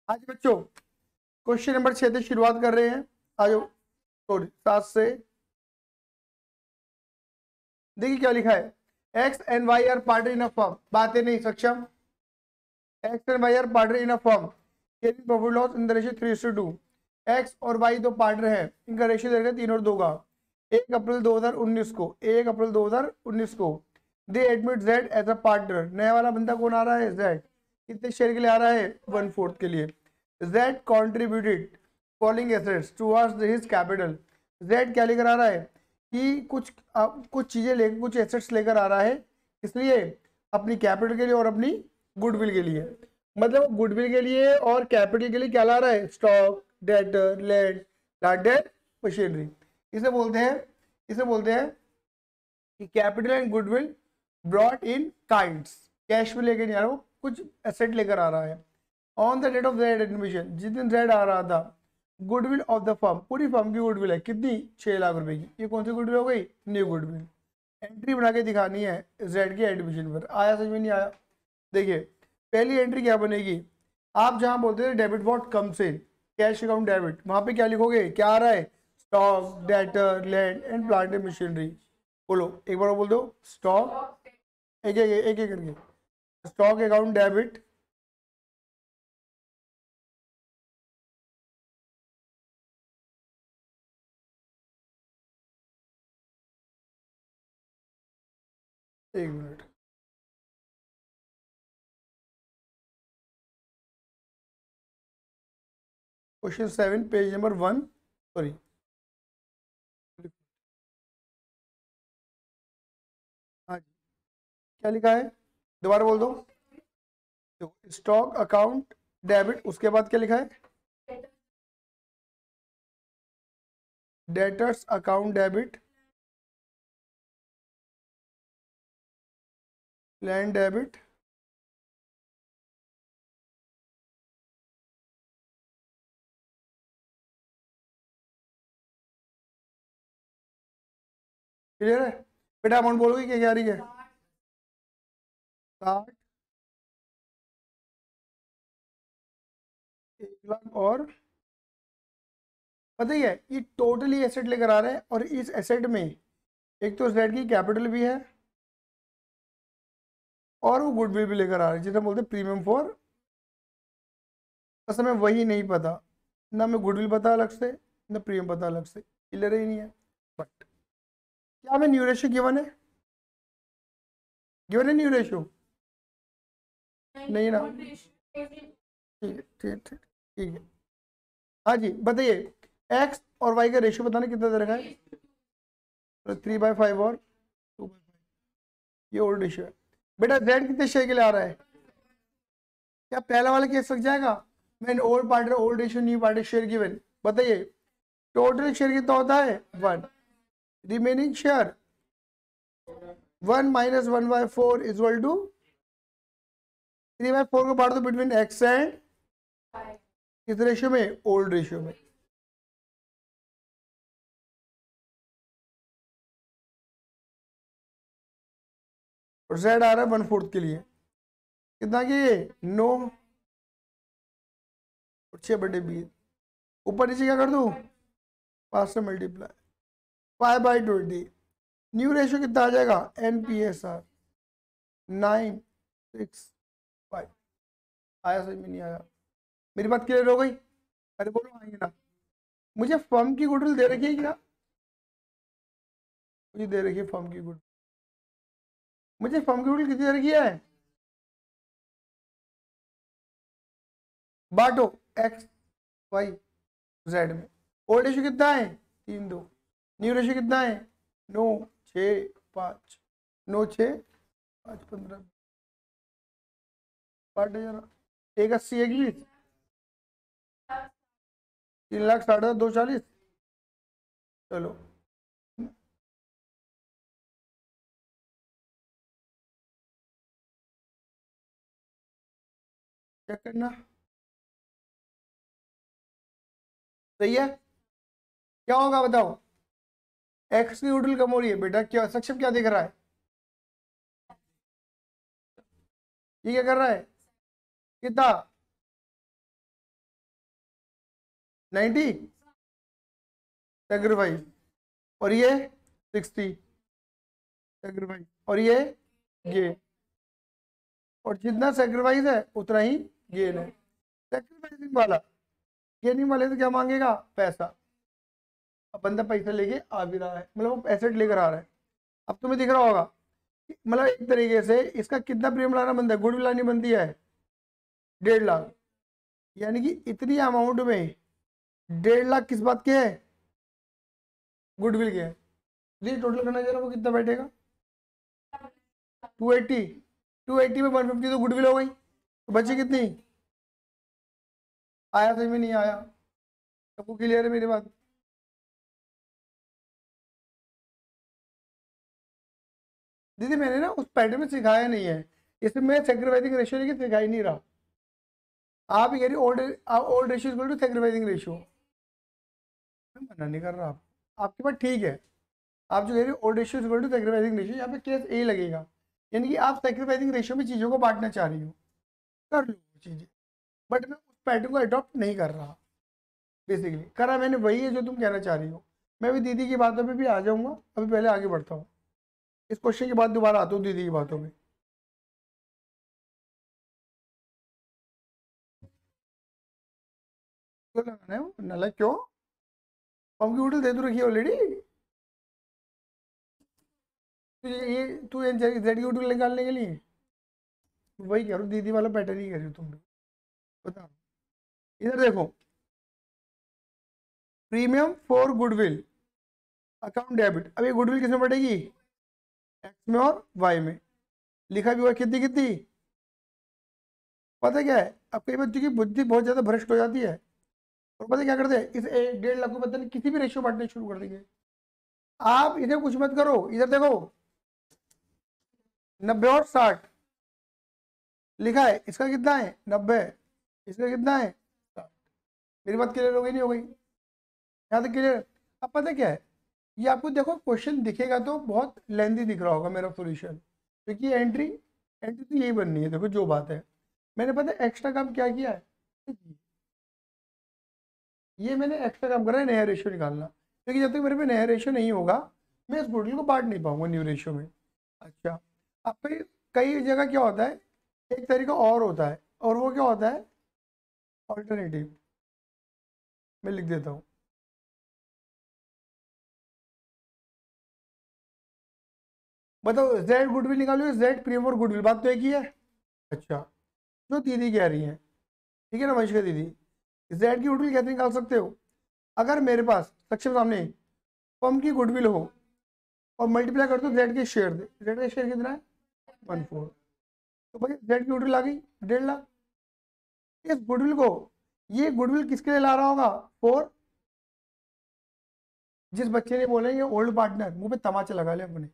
आज बच्चों question number 6 से शुरुआत कर रहे हैं। आज सॉरी 7 से। देखिए क्या लिखा है, X and Y are partner in a firm, बातें नहीं सक्षम। X and Y are partner in a firm, profit loss in the ratio 3:2। X और वाई दो पार्टनर हैं, इनका रेशियो देगा 3 और 2 का। 1 अप्रैल 2019 को 1 अप्रैल 2019 को they admit Z as a partner. नया वाला बंदा कौन आ रहा है? जेड। कितने शेयर के लिए आ रहा है? 1/4 के लिए। Z contributed following assets towards his capital. Z क्या लेकर आ रहा है कि कुछ चीजें लेकर, कुछ एसेट्स लेकर आ रहा है, इसलिए अपनी कैपिटल के लिए और अपनी गुडविल के लिए। मतलब गुडविल के लिए और कैपिटल के लिए क्या ला रहा है? Stock, debtor, land, plant, machinery. इसे बोलते हैं कि capital and goodwill brought in kinds. Cash में लेकर नहीं आ रहा, वो कुछ एसेट लेकर आ रहा है। On the date of Z admission, जिस दिन जेड आ रहा था, गुडविल ऑफ द फर्म, पूरी फर्म की गुडविल है कितनी? 6 लाख रुपए की। ये कौन सी गुडविल हो गई? New goodwill. एंट्री बना के दिखानी है जेड के एडमिशन पर। आया समझ में? नहीं आया? देखिए पहली एंट्री क्या बनेगी, आप जहां बोलते हैं debit what comes in, cash account debit, वहां पे क्या लिखोगे? क्या आ रहा है? Stock, debtor, land and plant and machinery. बोलो एक बार बोल दो। स्टॉक, एक एक एक एक करके। स्टॉक अकाउंट डेबिट, एक minute. Question 7 page number 1, sorry. हाँ जी, क्या लिखा है? दोबारा बोल दो। तो स्टॉक अकाउंट डेबिट, उसके बाद क्या लिखा है? Debtors account debit, land debit, clear है? बेटा अमाउंट बोलोगे क्या क्या आ रही है? 60, 1 लाख और पता ही है, ये टोटली एसेट लेकर आ रहे हैं। और इस एसेट में एक तो जेड की कैपिटल भी है और वो गुडविल भी लेकर आ रहे हैं, जिसे बोलते हैं प्रीमियम फॉर। असल में वही नहीं पता, ना मैं गुडविल पता अलग से, ना प्रीमियम पता अलग से, क्लियर ही नहीं है। बट क्या हमें न्यू रेशियो गिवन है? गिवन है न्यू रेशियो? नहीं ना? ठीक है, ठीक ठीक ठीक है। हाँ जी बताइए, एक्स और वाई का रेशियो बताना कितना दे रखा है? तो 3/5 और 2/5, ये ओल्ड रेशियो है। बेटा जेड कितने शेयर के लिए आ रहा है? क्या पहला वाला केस लग जाएगा? Man old partner, old ratio, new partner, share given. बताइए टोटल शेयर कितना होता है? 1। रिमेनिंग शेयर 1 - 1/4 इक्वल टू 3/4 को बांट दो बिटवीन एक्स एंड किस रेशियो में? ओल्ड रेशियो में। और जेड आ रहा है 1/4 के लिए। कितना की? 9 और 6/20। ऊपर नीचे क्या कर दूं? 5 से मल्टीप्लाई, 5/20। न्यू रेशियो कितना आ जाएगा? NPSR 965। आया समझ में? नहीं आया? मेरी बात क्लियर हो गई? अरे बोलो आएंगे ना। मुझे फर्म की गुडविल दे रखी है क्या? मुझे दे रखी है फर्म की गुडविल। मुझे फर्म की गुडविल कितनी दे रखी है? बांटो एक्स वाई जेड में। ओल्ड रेशियो कितना है? 3/2। न्यू रेशियो कितना है? 9/6/5। 9/6/5 15। बांटो जरा। 1/80, 1/20, 3,60,000 240। चलो चेक करना सही है। क्या होगा बताओ? एक्स की गुडविल कम हो रही है बेटा, क्या सक्षम क्या दिख रहा है? ये क्या कर रहा है? कितना? 90 सेक्रीफाइस, और ये 60 सेक्रीफाइस, और ये गेन, और जितना सेक्रीफाइस है उतना ही गेन है। सेक्रीफाइसिंग वाला गेनिंग वाले से क्या मांगेगा? पैसा। अब बंदा पैसा लेके आ भी रहा है, मतलब वो एसेट लेकर आ रहा है। अब तुम्हें दिख रहा होगा मतलब एक तरीके से इसका कितना प्रीमियम लाना बनता है, गुडविल लानी बनती है 1.5 लाख, यानी कि इतनी अमाउंट में 1.5 लाख किस बात के है? गुडविल के है। जी टोटल करना जरा, वो कितना बैठेगा? 280, 280 में 150 तो गुडविल हो गई, तो बची कितनी? आया समझ में? नहीं आया? सबको क्लियर है मेरी बात? दीदी मैंने ना उस पैटर्न में सिखाया नहीं है, इसमें मैं सेक्रीफाइसिंग रेशियो लेके सिखा ही नहीं रहा। आप ही कह रही old old ratio equal to sacrificing ratio, मैं मना नहीं कर रहा आपके पास ठीक है। आप जो कह रहे हो old ratio equal to sacrificing ratio, यहाँ पे केस ए लगेगा, यानी कि आप सेक्रीफाइसिंग रेशियो में चीज़ों को बांटना चाह रही हो, कर लो वो चीज़ें, बट मैं उस पैटर्न को अडॉप्ट नहीं कर रहा। बेसिकली करा मैंने वही है जो तुम कहना चाह रही हो। मैं भी दीदी की बातों पे भी आ जाऊंगा, अभी पहले आगे बढ़ता हूँ, इस क्वेश्चन के बाद दोबारा आता हूँ दीदी की बातों में। क्यों लगाना है वो नाला? क्यों? कंप्यूटर दे तो रखी है ऑलरेडी। तू ये जेड की निकालने के लिए वही कह रहा हूँ, दीदी वाला पैटर्न ही कह रही हो तुम भी। बता, इधर देखो, premium for goodwill account debit. अब ये गुडविल किसमें बढ़ेगी? एक्स में और वाई में। लिखा भी हुआ कितनी कितनी? पता क्या है, अब कई बच्चों की बुद्धि बहुत ज्यादा भ्रष्ट हो जाती है, और पता क्या करते हैं, इस 1.5 लाख को पता नहीं किसी भी रेशियो बांटने शुरू कर देंगे। आप इधर कुछ मत करो, इधर देखो 90 और 60 लिखा है, इसका कितना है? 90, इसका कितना है? 60। मेरी बात क्लियर हो गई नहीं हो गई? यहाँ तक क्लियर? अब पता क्या है, ये आपको देखो क्वेश्चन दिखेगा तो बहुत लेंथी दिख रहा होगा मेरा सॉल्यूशन, क्योंकि एंट्री एंट्री तो यही बननी है। देखो जो बात है, मैंने पता एक्स्ट्रा काम क्या किया है, ये मैंने एक्स्ट्रा काम करा है नया रेशियो निकालना, क्योंकि जब तक मेरे पे नया रेशियो नहीं होगा मैं इस गुडविल को बांट नहीं पाऊंगा न्यू रेशियो में। अच्छा, अब फिर कई जगह क्या होता है, एक तरीका और होता है, और वो क्या होता है? ऑल्टरनेटिव। मैं लिख देता हूँ, बताओ जेड गुडविल निकालो, जेड प्रीमियम और गुडविल, बात तो एक ही है। अच्छा, जो दीदी कह रही है, ठीक है ना वंशिका दीदी, जेड की गुडविल कैसे निकाल सकते हो? अगर मेरे पास सक्षम सामने फर्म की गुडविल हो और मल्टीप्लाई कर दो जेड के शेयर दे, जेड का शेयर कितना है? 1/4, तो भाई जेड की गुडविल आ गई 1.5 लाख। इस गुडविल को, ये गुडविल किसके लिए ला रहा होगा? फॉर जिस बच्चे ने बोलेंगे ओल्ड पार्टनर, मुंह पे तमाचा लगा ले अपने।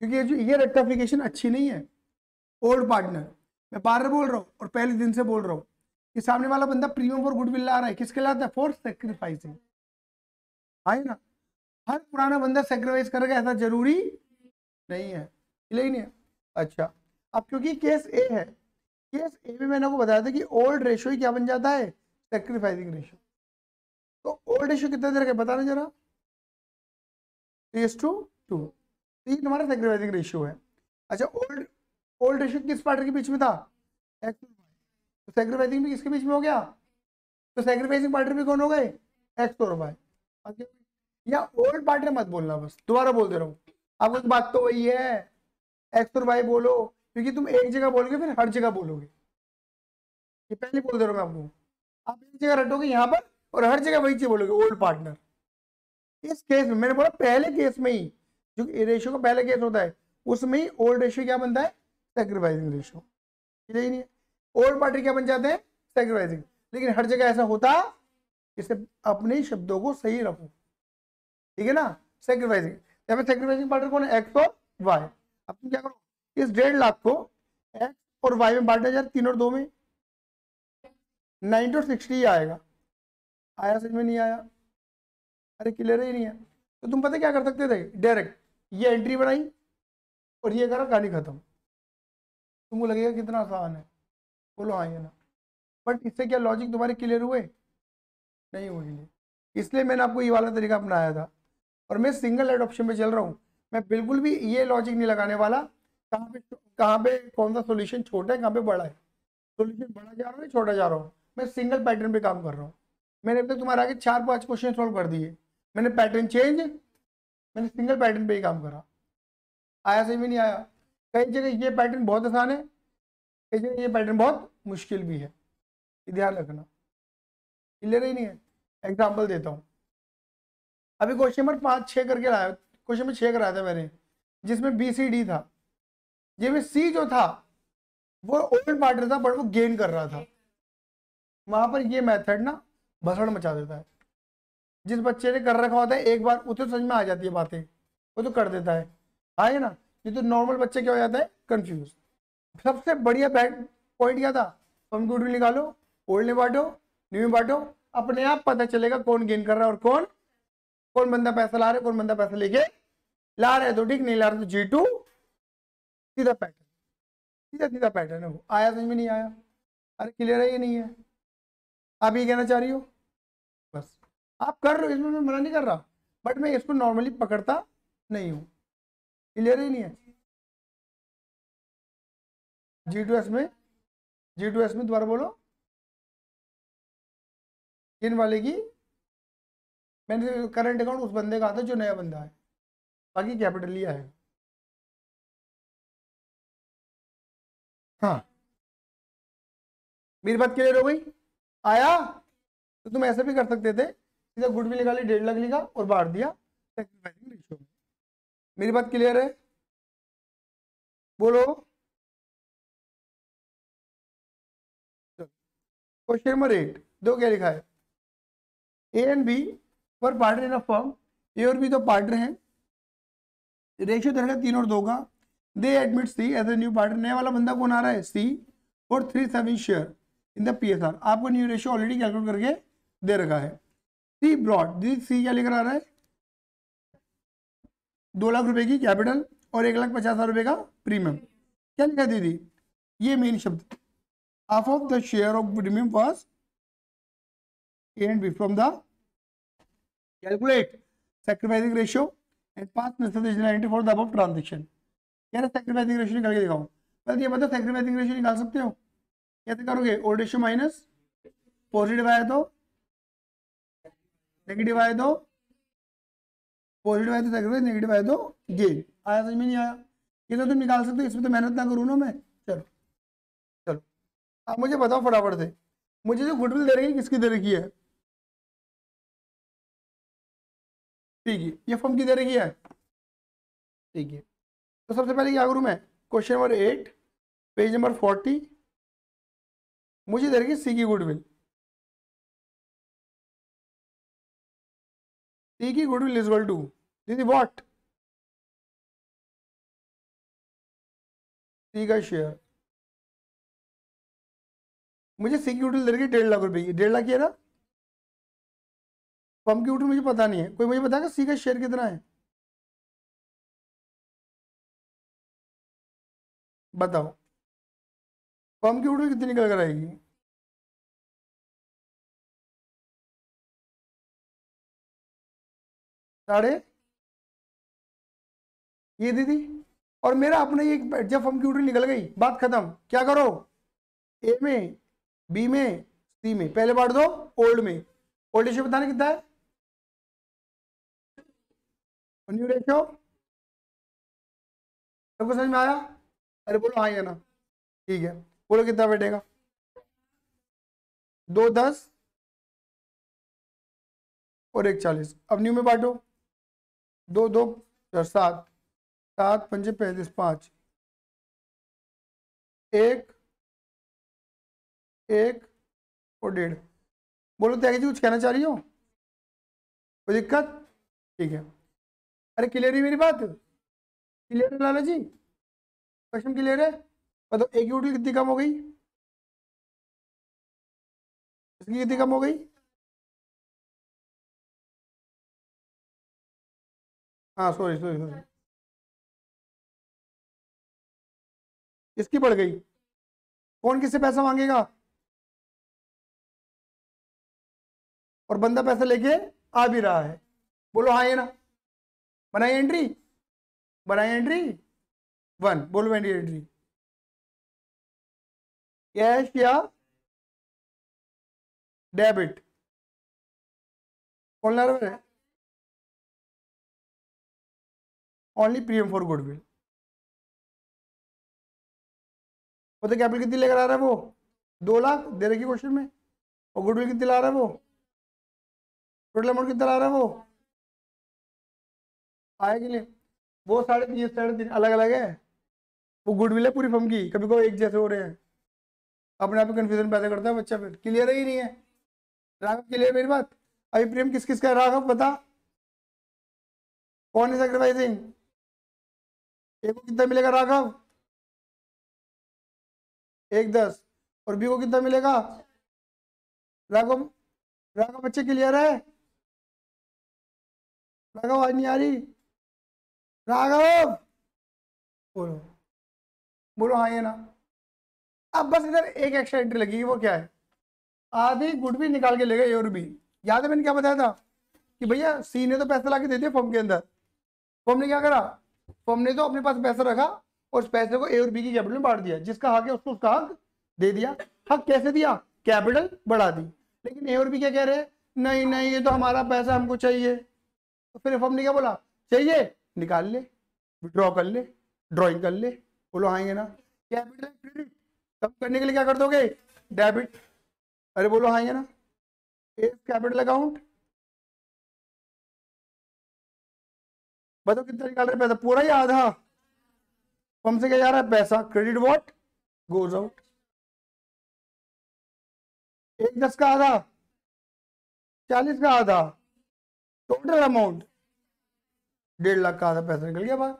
क्योंकि ये रेक्टिफिकेशन अच्छी नहीं है। ओल्ड पार्टनर, मैं बार बोल रहा हूँ और पहले दिन से बोल रहा हूँ कि सामने वाला बंदा प्रीमियम फॉर गुडविल ला रहा है, किसके लाता है? For sacrificing. है ना? हर पुराना बंदा सेक्रीफाइस करेगा ऐसा जरूरी नहीं है, नहीं है। अच्छा, अब क्योंकि केस ए है, केस ए में मैंने आपको बताया था कि ओल्ड रेशियो ही क्या बन जाता है? Sacrificing ratio. तो ओल्ड रेशियो कितना दे रखा है बताना जरा? 3:2, ये तुम्हारा सेक्रीफाइसिंग रेशियो है। अच्छा, ओल्ड ओल्ड रेशियो किस पार्टनर के बीच में था? एक्स और वाई। तो सेक्रीफाइसिंग भी किसके बीच में हो गया? तो सेक्रीफाइसिंग पार्टनर भी कौन हो गए? एक्स और वाई। या ओल्ड पार्टनर मत बोलना, बस दोबारा बोल दे रहा हूँ आपको, बात तो वही है, एक्स और वाई बोलो, क्योंकि तुम एक जगह बोलोगे फिर हर जगह बोलोगे। ये पहले बोल दे रहा हूँ मैं आपको, आप एक जगह रटोगे यहाँ पर और हर जगह वही चीज बोलोगे ओल्ड पार्टनर। इस केस में मैंने बोला पहले केस में ही, जो रेशियो का पहले केस होता है उसमें ही ओल्ड रेशियो क्या बनता है? Sacrificing ratio. यही नहीं है, ओल्ड पार्टनर क्या बन जाते हैं? सेक्रीफाइसिंग। लेकिन हर जगह ऐसा होता, इसे अपने शब्दों को सही रखो, ठीक है ना? सेक्रीफाइसिंग, यहाँ पे सेक्रीफाइसिंग पार्टनर कौन है? एक्स और वाई। अब तुम क्या करो, इस 1.5 लाख को एक्स और वाई में बांटा जाए, 3 और 2 में 90 और 60 आएगा। आया समझ में? नहीं आया? अरे क्लियर ही नहीं है। तो तुम पता क्या कर सकते थे, डायरेक्ट ये एंट्री बनाई और ये करा, कहानी खत्म। तुमको लगेगा कितना आसान है, बोलो हाँ या ना। बट इससे क्या लॉजिक तुम्हारे क्लियर हुए, नहीं हुए। इसलिए मैंने आपको ये वाला तरीका अपनाया था। और मैं सिंगल एडॉप्शन पे चल रहा हूँ। मैं बिल्कुल भी ये लॉजिक नहीं लगाने वाला कहाँ पे कौन सा सोल्यूशन छोटा है कहाँ पे बड़ा है। सोल्यूशन बड़ा जा रहा है छोटा जा रहा हूँ, मैं सिंगल पैटर्न पे काम कर रहा हूँ। मैंने अभी तक तुम्हारे आगे 4-5 क्वेश्चन सॉल्व कर दिए, मैंने पैटर्न चेंज, मैंने सिंगल पैटर्न पे ही काम करा। आया सही में नहीं आया। कई जगह ये पैटर्न बहुत आसान है, कई जगह ये पैटर्न बहुत मुश्किल भी है, ये ध्यान रखना। क्लियर ही नहीं है। एग्जाम्पल देता हूँ। अभी क्वेश्चन नंबर 5-6 करके लाया, क्वेश्चन में 6 कराया था मैंने, जिसमें बी सी डी था। ये में सी जो था वो ओल्ड पार्टनर था बट वो गेन कर रहा था। वहां पर ये मेथड ना भसड़ मचा देता है। जिस बच्चे ने कर रखा होता है एक बार उसे समझ में आ जाती है बातें, वो तो कर देता है, हाँ ना। ये तो नॉर्मल बच्चे क्या हो जाता है, कंफ्यूज। सबसे बढ़िया पॉइंट क्या था, कंप्यूटर निकालो, ओल्ड में बांटो, न्यू में बांटो, अपने आप पता चलेगा कौन गेन कर रहा है और कौन कौन बंदा पैसा ला रहा है, कौन बंदा पैसा लेके ला रहा है तो ठीक, नहीं ला रहा तो G2। सीधा पैटर्न, सीधा सीधा पैटर्न है वो। आया समझ में नहीं आया, अरे क्लियर है ये नहीं है, आप ये कहना चाह रही हो, बस आप कर रहे हो, इसमें मैं मना नहीं कर रहा, बट मैं इसको नॉर्मली पकड़ता नहीं हूँ। क्लियर ही नहीं है। G2S में, G2S में दोबारा बोलो, किन वाले की, मैंने करंट अकाउंट उस बंदे का आता जो नया बंदा है, बाकी कैपिटल लिया है। हाँ मेरी बात क्लियर हो गई, आया। तो तुम ऐसे भी कर सकते थे, सीधा गुडविल निकाली 1.5 लाख लिखा और बांट दिया सेक्रीफाइसिंग रेशियो में। मेरी बात क्लियर है, बोलो। क्वेश्चन नंबर 8 दो क्या लिखा है, A and B were partner in a firm, A और बी तो पार्टनर हैं, रेशियो दे रखा 3 और 2 का। They admit C as a new partner, नया वाला बंदा कौन आ रहा है, सी, और 3/7 शेयर इन द पीएसआर। आपको न्यू रेशियो ऑलरेडी कैलकुलेट करके दे रखा है। सी ब्रॉड, दी सी क्या लेकर आ रहा है, 2 लाख रुपए की कैपिटल और 1,50,000 रुपए का प्रीमियम। क्या लिखा दीदी, ये मेन शब्द, half of the share of premium was A and B from the calculate sacrificing ratio and pass necessary for the above transaction. कह रहे सैक्रिफाइसिंग रेशियो निकाल के दिखाओ। पहले ये बताओ सैक्रिफाइसिंग रेशियो निकाल सकते हो, कैसे करोगे, ओल्ड रेशियो माइनस पॉजिटिव आया तो नेगेटिव आया तो पॉजिटिव आया तो सैक्रिफाइस, नेगेटिव आया तो गेन। आया समझ में नहीं आया, ये तो तुम निकाल सकते हो, इसमें तो मेहनत ना करूँ ना मैं। चलो चलो आप मुझे बताओ फटाफट से, मुझे जो गुडविल दे रही है किसकी दे रखी है, ठीक है ये फर्म की दे रखी है, ठीक है। तो सबसे पहले क्या करूँ मैं, क्वेश्चन नंबर 8 पेज नंबर 40, मुझे दे रखी है सी की गुडविल। सी की गुडविल इज इक्वल टू दीदी व्हाट, सी का शेयर। मुझे सी की गुडविल दे रखी है 1.5 लाख रुपए की, 1.5 लाख की है ना। फर्म की गुडविल मुझे पता नहीं है, कोई मुझे बताएगा सी का शेयर कितना है, बताओ फर्म की गुडविल कितनी निकल कर आएगी। साढ़े, ये दीदी, और मेरा अपना ये जब फर्म की गुडविल निकल गई बात खत्म, क्या करो, ए में, बी में, सी में, पहले बांट दो ओल्ड में, ओल्ड रेशियो बताना कितना है, न्यू रेशियो, सबको समझ में आया, अरे बोलो हाँ या ना, ठीक है। बोलो कितना बैठेगा, 2 10 और 1 40। अब न्यू में बांटो, 2 2 7, 7 5 35, 5, 1 1 और 1.5। बोलो त्यागी जी कुछ कहना चाह रही हो, कोई दिक्कत, ठीक है। अरे क्लियर है मेरी बात, क्लियर है लाला जी, क्वेश्चन क्लियर है। मतलब एक यूटी कितनी कम हो गई, इसकी कितनी कम हो गई, हाँ सॉरी सॉरी सॉरी, इसकी बढ़ गई। कौन किससे पैसा मांगेगा? और बंदा पैसा लेके आ भी रहा है। बोलो हाँ ये ना। बनाई एंट्री, बनाई एंट्री 1, बोलो एंट्री। कैश या डेबिट, कौन ला रहा है? Only premium for goodwill. पता कैपिटल कितनी लेकर आ रहा है वो? 2 लाख दे रखी क्वेश्चन में। और गुडविल कितनी ला रहा है वो? टोटल अमाउंट कितना ला रहा है वो? आया कि नहीं? वो 3.5 3.5 अलग अलग है। वो गुडविल है पूरी फर्म की, कभी कभी एक जैसे हो रहे हैं, अपने आप में कंफ्यूजन पैदा करता है बच्चा, फिर क्लियर ही नहीं है। राघव क्लियर मेरी बात? अभी प्रेम किस किस का है राघव बता, कौन है सेक्रीफाइसिंग? ए को कितना मिलेगा राघव? 1 10। और बी को कितना मिलेगा राघव? राघव बच्चे क्लियर है? राघव आवाज नहीं आ रही? राघव बोलो, बोलो हाँ ये ना। अब बस इधर एक एक्स्ट्रा एंट्री लगेगी, वो क्या है? आधी गुडविल निकाल के ले गए ए और बी। याद है मैंने क्या बताया था कि भैया सी ने तो पैसा ला के दे दिया फर्म के अंदर, फर्म ने क्या करा? फर्म ने तो अपने पास पैसा रखा और उस पैसे को ए और बी की कैपिटल में बांट दिया, जिसका हक है उसको उसका हक दे दिया। हक कैसे दिया? कैपिटल बढ़ा दी। लेकिन ए और बी क्या कह रहे हैं? नहीं नहीं ये तो हमारा पैसा हमको चाहिए। तो फिर फर्म ने क्या बोला? चाहिए निकाल ले, विड्रॉ कर ले, ड्रॉइंग कर ले। बोलो हाँ ये ना। कैपिटल क्रेडिट कम करने के लिए क्या कर दोगे? डेबिट। अरे बोलो हाँ ये ना। कैपिटल अकाउंट बताओ कितना निकाल रहे पैसा, पूरा ही आधा? फर्म से क्या जा रहा है पैसा? Credit what goes out. 1 10 का आधा, 40 का आधा, टोटल अमाउंट 1.5 लाख का आधा पैसा निकल गया बाहर।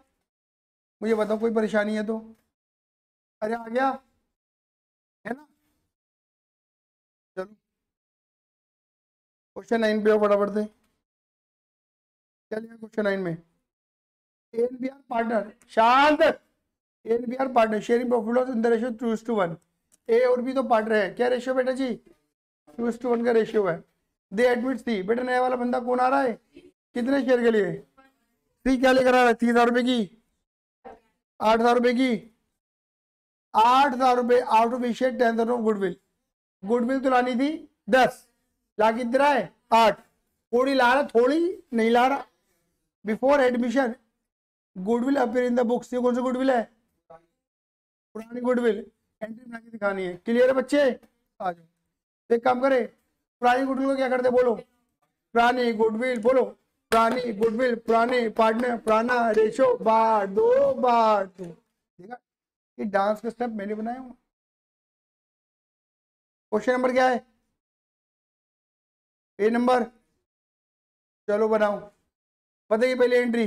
मुझे बताओ कोई परेशानी है तो? अरे आ गया है ना। चलो क्वेश्चन 9 पे फटाफट से। क्या लिखा क्वेश्चन 9 में? एनबीआर पार्टनर, शांत। NBR partner sharing profit loss in the ratio 2:1। ए और बी तो पार्टनर है। क्या रेशियो बेटा जी? 2:1 का रेशियो है। दे एडमिट सी, बेटा नया वाला बंदा कौन आ रहा है? कितने शेयर के लिए? सी क्या लेकर आ रहा है? 30,000 रुपए की, 8,000 रुपए की, 8,000 रुपए out of share 10,000 of goodwill. Goodwill तो लानी थी 10 लाख, कितना है 8। थोड़ी ला रहा, थोड़ी नहीं ला रहा। Before admission goodwill appear in the books. ये कौन सा गुडविल है? पुरानी गुडविल। एंट्री बना के दिखानी है। क्लियर है बच्चे? आ जाओ एक काम करे, पुरानी गुडविल को क्या करते बोलो? पुरानी गुडविल बोलो, पुरानी गुडविल, पुराने पार्टनर, पुराना रेशो, बार दो। देखा ये डांस के स्टेप मैंने बनाए हुए। क्वेश्चन नंबर क्या है? ए नंबर। चलो बनाओ, बताइए पहले एंट्री।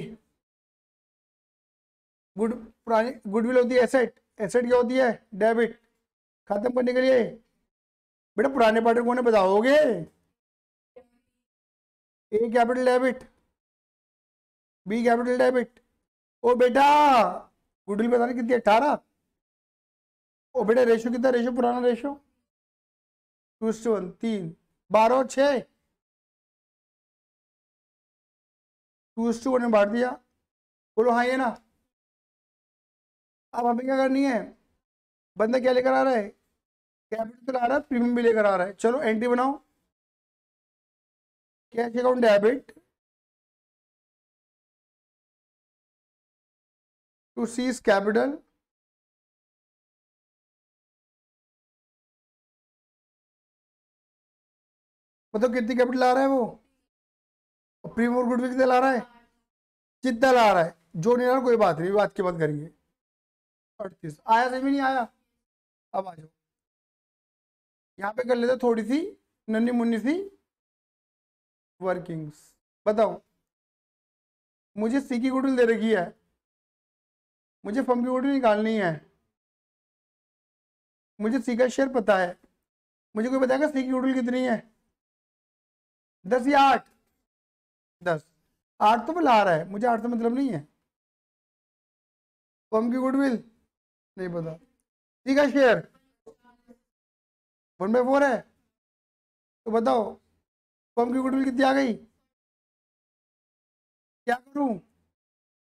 पुरानी गुडविल होती है एसेट। एसेट क्या होती है? डेबिट। खत्म करने के लिए बेटा पुराने पार्टनर कौन है बताओगे? A capital debit, B capital debit. ओ बेटा गुडविल बताने कितनी 18। ओ बेटा रेशियो कितना? रेशियो पुराना रेशियो 2:1, 3, 12 और 6, 2:1 में बांट दिया। बोलो हाँ ये ना। अब हमें क्या करनी है? बंदा क्या लेकर आ रहा है? कैपिटल तो ला रहा है, प्रीमियम भी लेकर आ रहा है। चलो एंट्री बनाओ। Cash account debit to C's capital, मतलब कितनी कैपिटल ला रहा है वो? प्रीमियम और गुडविल कितना ला रहा है? कितना ला रहा है? जो नहीं ला रहा कोई बात नहीं, बात की बात करेंगे। 38 आया, सही में नहीं आया? अब आ जाओ यहाँ पे कर लेते थोड़ी सी नन्ही मुन्नी सी वर्किंग्स। बताओ मुझे सी की गुडविल दे रखी है, मुझे फर्म की गुडविल निकालनी है, मुझे सी का शेयर पता है। मुझे कोई बताएगा सी की गुडविल कितनी है? 10 या 8? 10। 8 तो मैं ला रहा है, मुझे 8 से मतलब नहीं है। फर्म की गुडविल नहीं पता। ठीक है, शेयर 1/4 है, तो बताओ फर्म की गुडविल कितनी आ गई? क्या करूं?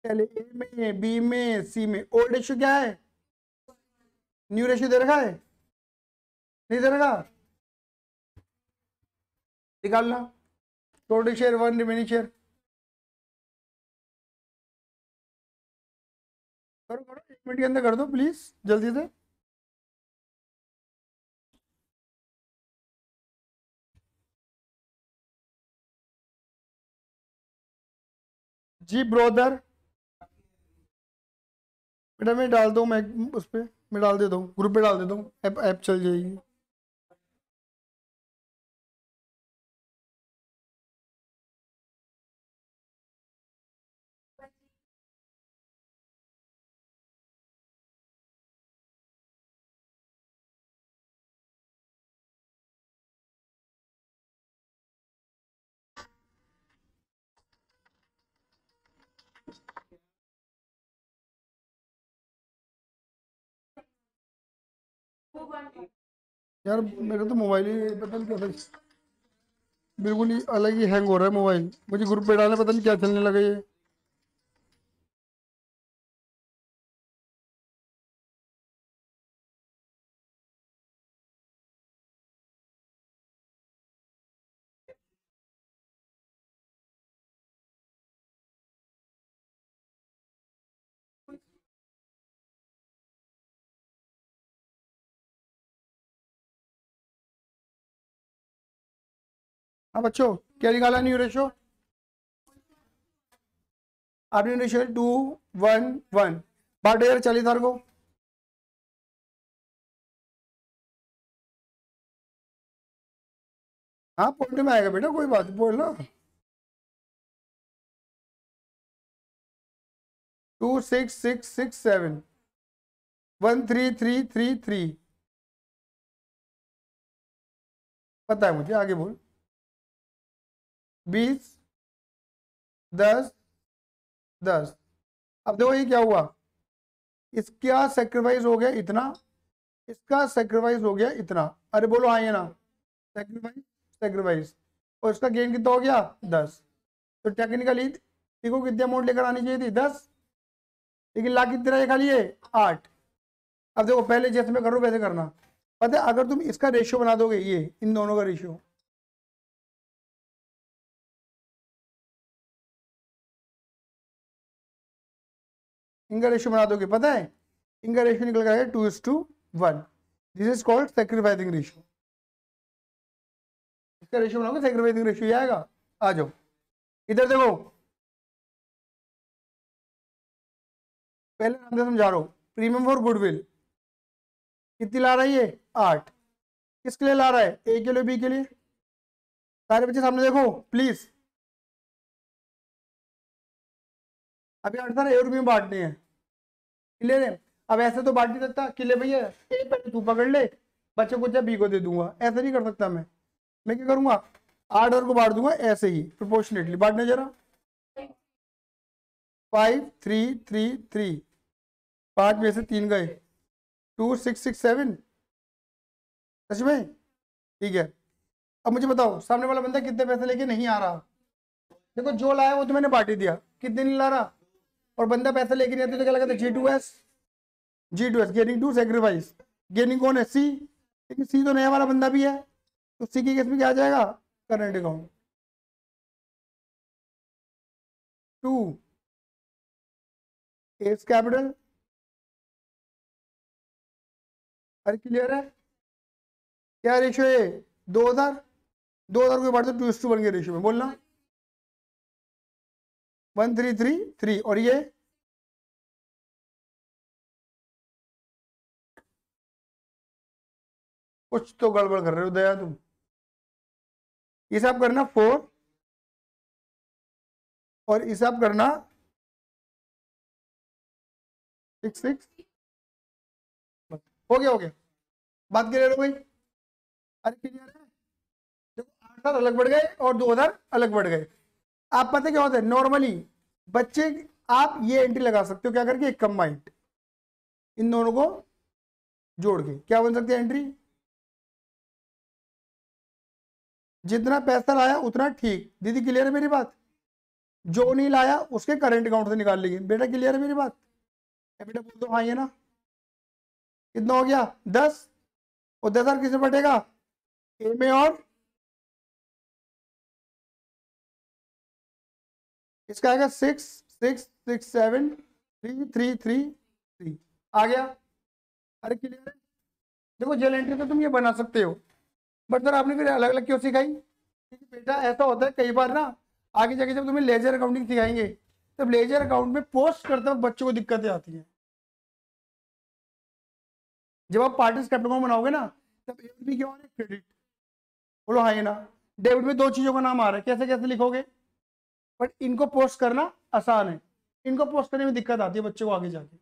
पहले ए में, बी में, सी में। ओल्ड रेशियो क्या है? न्यू रेशियो दे रखा है? नहीं दे रखा? निकालना। Total share 1, remaining share. करो करो, 1 मिनट के अंदर कर दो प्लीज, जल्दी से। जी ब्रोदर, बेटा मैं डाल दूँ, मैं उस पर मैं डाल देता हूँ, ग्रुप पे डाल देता हूँ, ऐप ऐप चल जाएगी। यार मेरा तो मोबाइल ही पता नहीं क्या, बिल्कुल ही अलग ही हैंग हो रहा है मोबाइल। मुझे ग्रुप पे डालना, पता नहीं क्या चलने लगा ये। हाँ बच्चों, क्या निकाला न्यू रेशो? आपने रेशियो 2:1:1 बांट यार 40,000 को। हाँ पॉइंट में आएगा बेटा, कोई बात बोल ना। 26667 13333 पता है मुझे, आगे बोल। 20 10 10। अब देखो ये क्या हुआ, इसका सेक्रीफाइस हो गया इतना, इसका सेक्रीफाइस हो गया इतना। अरे बोलो हाँ, ये ना सेक्रीफाइस, सेक्रीफाइस। और इसका गेन कितना हो गया? 10। तो टेक्निकली देखो कितनी अमाउंट लेकर आनी चाहिए थी? 10, लेकिन ला कितना ये खाली है? 8। अब देखो पहले जैसे मैं कर रहा हूँ वैसे करना। पता है अगर तुम इसका रेशियो बना दोगे, ये इन दोनों का रेशियो, इनका रेशियो बना दोगे, पता है इनका रेशियो निकल गया 2:1। This is called sacrificing ratio. इसका रेशियो बनाओगे सेक्रीफाइसिंग रेशियो आएगा। आ जाओ इधर देखो, पहले नाम से समझा रहा हूँ। प्रीमियम फॉर गुडविल कितनी ला रहा है ये? 8। किसके लिए ला रहा है? ए के लिए, बी के लिए। सारे बच्चे सामने देखो प्लीज। अभी 8 सारे ए और बी में बांटने हैं, क्लियर है? अब ऐसे तो बांट नहीं सकता कि ले भैया ए पहले तू पकड़ ले, बच्चे को जब बी को दे दूंगा, ऐसे नहीं कर सकता मैं क्या करूंगा? 8 और को बांट दूंगा ऐसे ही प्रोपोर्शनेटली। बांटने जरा। 5 3 3 3, 5 में से 3 गए, 2 6 6 7। सच में? ठीक है। अब मुझे बताओ सामने वाला बंदा कितने पैसे लेके नहीं आ रहा? देखो जो लाया वो तो मैंने पार्टी दिया, कितने नहीं ला रहा। और बंदा पैसे लेके नहीं आते तो क्या लगा था? G2S, G2S gaining to sacrifice. Gaining कौन है? सी। लेकिन सी तो नया वाला बंदा भी है, तो सी के केस में क्या आ जाएगा? Current account. 2 S capital. अरे क्लियर है? क्या रेशियो है? 2000। 2000 को बांट दो 2:1 के रेशियो में, बोलना। 1333। और ये कुछ तो गड़बड़ कर रहे हो दया तुम। हिसाब करना 4 और हिसाब करना 6 6। हो गया हो गया, बात क्लियर हो गई? अरे क्लियर है? देखो 8,000 अलग बढ़ गए और 2000 अलग बढ़ गए। आप पता क्या होता है नॉर्मली बच्चे, आप ये एंट्री लगा सकते हो क्या करके, एक कंबाइंड इन दोनों को जोड़ के क्या बन सकती है एंट्री, जितना पैसा लाया उतना ठीक। दीदी क्लियर है मेरी बात, जो नहीं लाया उसके करंट अकाउंट से निकाल लेंगे। बेटा क्लियर है मेरी बात, बेटा बोल दो हाँ ये ना। कितना हो गया 10, और 10,000 किसमें बटेगा, ए में और इसका आएगा 6 6 6 7 3 3 3 3 आ गया। अरे क्लियर है। देखो जेल एंट्री तो तुम ये बना सकते हो, बट सर आपने फिर अलग अलग क्यों सिखाई, क्योंकि बेटा ऐसा होता है कई बार ना, आगे जाके जब तुम्हें लेजर अकाउंटिंग सिखाएंगे तब लेजर अकाउंट में पोस्ट करते वक्त बच्चों को दिक्कतें आती हैं। जब आप पार्टी कैपिटल अकाउंट बनाओगे ना तब डेबिट भी क्या हो रहा है, क्रेडिट। बोलो हाँ ये ना। डेबिट में दो चीजों का नाम आ रहा है, कैसे कैसे लिखोगे, बट इनको पोस्ट करना आसान है, इनको पोस्ट करने में दिक्कत आती है बच्चों को आगे जाके।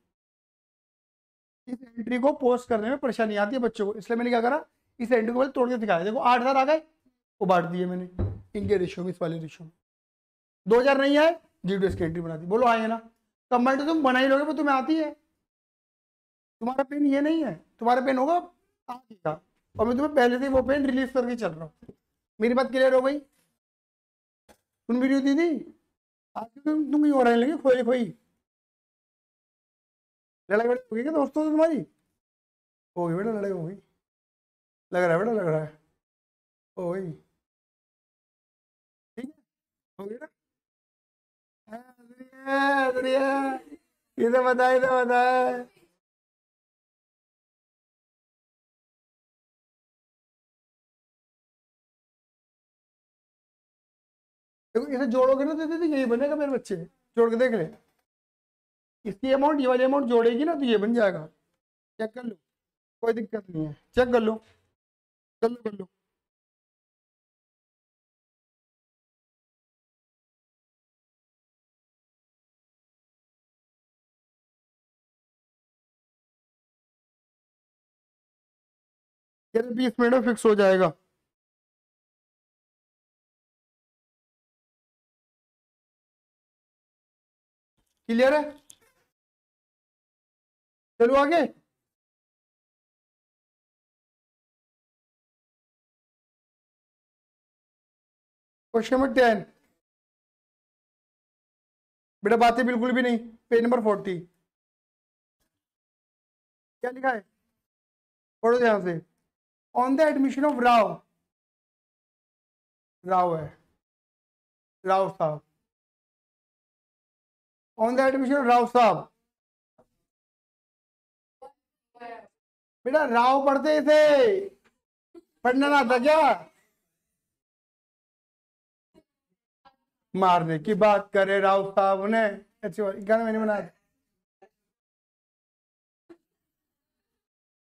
इस एंट्री को पोस्ट करने में परेशानी आती है बच्चों को, इसलिए मैंने क्या करा, इस एंट्री को पहले तोड़ के दिखाया। देखो 8,000 आ गए, वो बांट दिए मैंने इनके रेशियो में, इस वाले रेशियो में। 2,000 नहीं आए, जीडीएस की एंट्री बना दी। बोलो आए ना। कंबाइंड तो तुम बना ही लोगे, पर तुम्हें आती है। तुम्हारा पेन ये नहीं है, तुम्हारा पेन होगा आगे का, और मैं तुम्हें पहले से वो पेन रिलीज करके चल रहा हूँ। मेरी बात क्लियर हो गई, सुन भी रही होती थी आज तुम हो रहे लगे खोई खोई, लड़ाई बड़ी होगी क्या दोस्तों से तुम्हारी, होगी बेटा लड़ाई होगी, लग रहा है बेटा लग रहा है, ओ भाई ठीक है, हो गई ना। ये तो बताए तो बताए। देखो इसे जोड़ोगे ना तो दीदी यही बनेगा मेरे बच्चे, जोड़ के देख ले, इसकी अमाउंट ये वाली अमाउंट जोड़ेगी ना तो ये बन जाएगा। चेक कर लो, कोई दिक्कत नहीं है, चेक कर लो, कर लो कर लो। ये 20 मिनट में फिक्स हो जाएगा। क्लियर है, चलो आगे। क्वेश्चन नंबर 10, बेटा बातें बिल्कुल भी नहीं। पेज नंबर 40 क्या लिखा है, पढ़ो ध्यान से। On the admission of Rao, Rao है, राव साहब, on the admission of Rao साहब। बेटा राव पढ़ते थे, पढ़ना ना था क्या, मारने की बात करे राव साहब ने, अच्छी बात, गाना मैंने बनाया।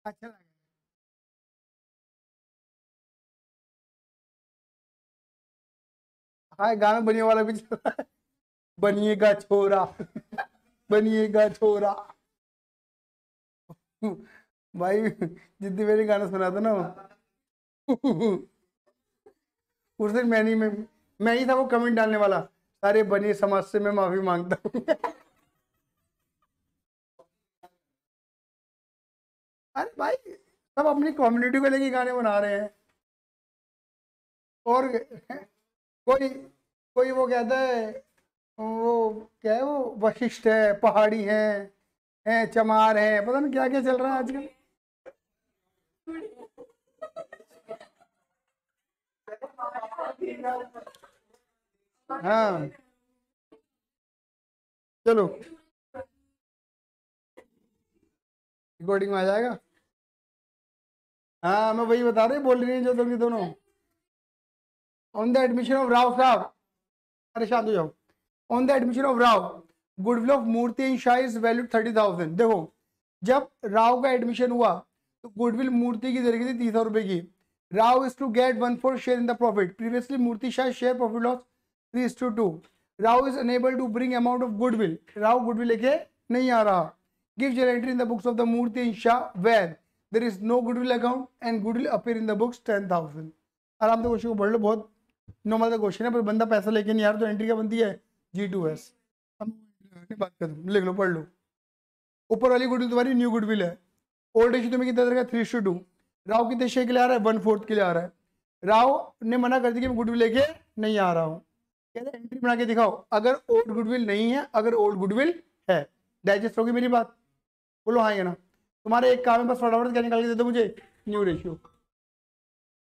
अच्छा लगा। हाँ गाना बनिए वाला भी चल रहा है, बनिएगा छोरा, बनिएगा छोरा। भाई जितनी मैंने गाना सुना था ना उस दिन मैं ही था वो कमेंट डालने वाला, सारे बनिए समाज से मैं माफी मांगता हूँ। अरे भाई सब अपनी कम्युनिटी को लेके गाने बना रहे हैं, और कोई कोई वो कहता है, वो क्या है, वो वशिष्ठ है, पहाड़ी है चमार है, पता नहीं क्या क्या चल रहा है आजकल। हाँ चलो रिकॉर्डिंग में आ जाएगा। हाँ मैं वही बता रही, बोल रही है जो तुम दोनों। On the admission of Rao Sahab, अरे शांत हो जाओ। On the admission of Rao, goodwill of Murthy and Shah is valued 30,000। देखो जब राव का एडमिशन हुआ तो गुडविल मूर्ति की दर थी 30,000 रुपए की। Rao is to get 1/4 share in the profit, previously Murthy Shah share profit loss 3:2। Rao is unable to bring amount of goodwill, Rao goodwill लेके नहीं आ रहा। Give your entry in the books of the Murthy and Shah where there is no goodwill account and goodwill appear in the books 10,000। आराम से question को पढ़ लो, बहुत normal का क्वेश्चन है, पर बंदा पैसा लेके नहीं आ रहा तो एंट्री क्या बनती है, G2S। बात कर दूं, लिख लो, पढ़ लो। ऊपर वाली गुडविल तुम्हारी न्यू गुडविल है। ओल्ड रेशियो तुम्हें कितना दे रखा है, 3:2। राव कितने शेयर के लिए आ रहा है, 1/4 के लिए आ रहा है। राव ने मना कर दिया कि मैं गुडविल लेके नहीं आ रहा हूँ, कहते हैं एंट्री बना के दिखाओ अगर ओल्ड गुडविल नहीं है, अगर ओल्ड गुडविल है। डाइजेस्ट होगी मेरी बात, बोलो हाँ या ना। तुम्हारे एक काम है बस, फटाफट क्या निकाल के दे दो मुझे, न्यू रेशियो।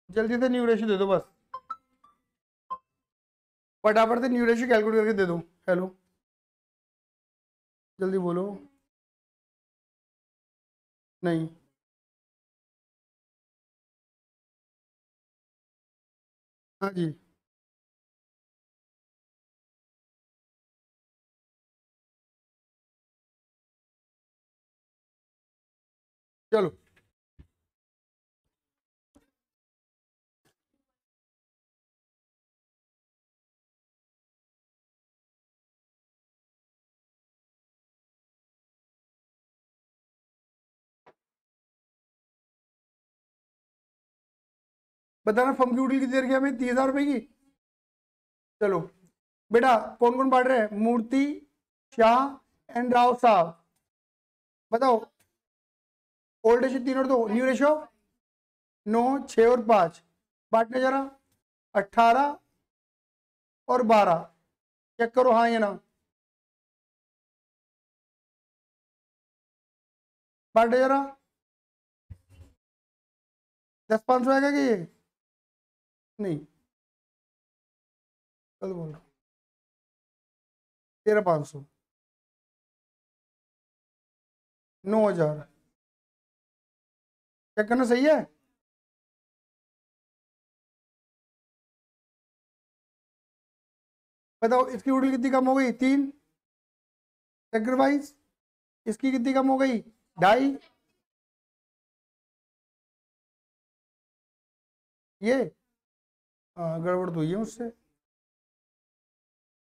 जल्दी से न्यू रेशियो दे दो बस, फटाफट से न्यू रेशियो कैलकुलेट करके दे दो। हेलो, जल्दी बोलो। नहीं, हाँ जी, चलो। बताना फर्म की गुडविल कितनी दे रखी है हमें, 30,000 रुपए की। चलो बेटा, कौन कौन पढ़ रहे हैं, मूर्ति, शाह एंड राव साहब, बताओ। ओल्ड रेशियो 3 और 2, न्यू रेशियो 9, 6 और 5, बांटने जरा 18 और 12, चेक करो हाँ या ना। बांटे जरा, 10,500 आएगा कि ये, नहीं, कल बोल रहा 13,500, 9,000, चेक करना सही है। बताओ इसकी गुडविल कितनी कम हो गई, 3 सेक्रीफाइस। इसकी कितनी कम हो गई, 2.5। ये गड़बड़ तो ये उससे।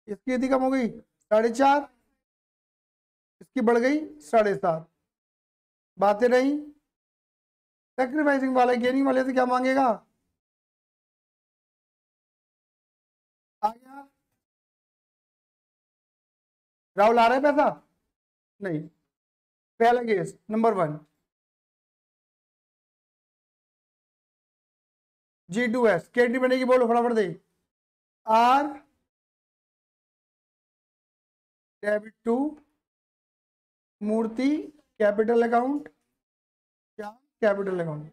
इसकी कितनी कम हो गई, 4.5। इसकी बढ़ गई 7.5। बातें नहीं, सेक्रीफाइसिंग वाला गेनिंग वाले से क्या मांगेगा, आ गया। राहुल आ रहा है पैसा, नहीं। पहला केस नंबर 1, G2S केटी बनेगी, बोलो फटाफट दे। R debit to Murthy capital account, क्या कैपिटल अकाउंट,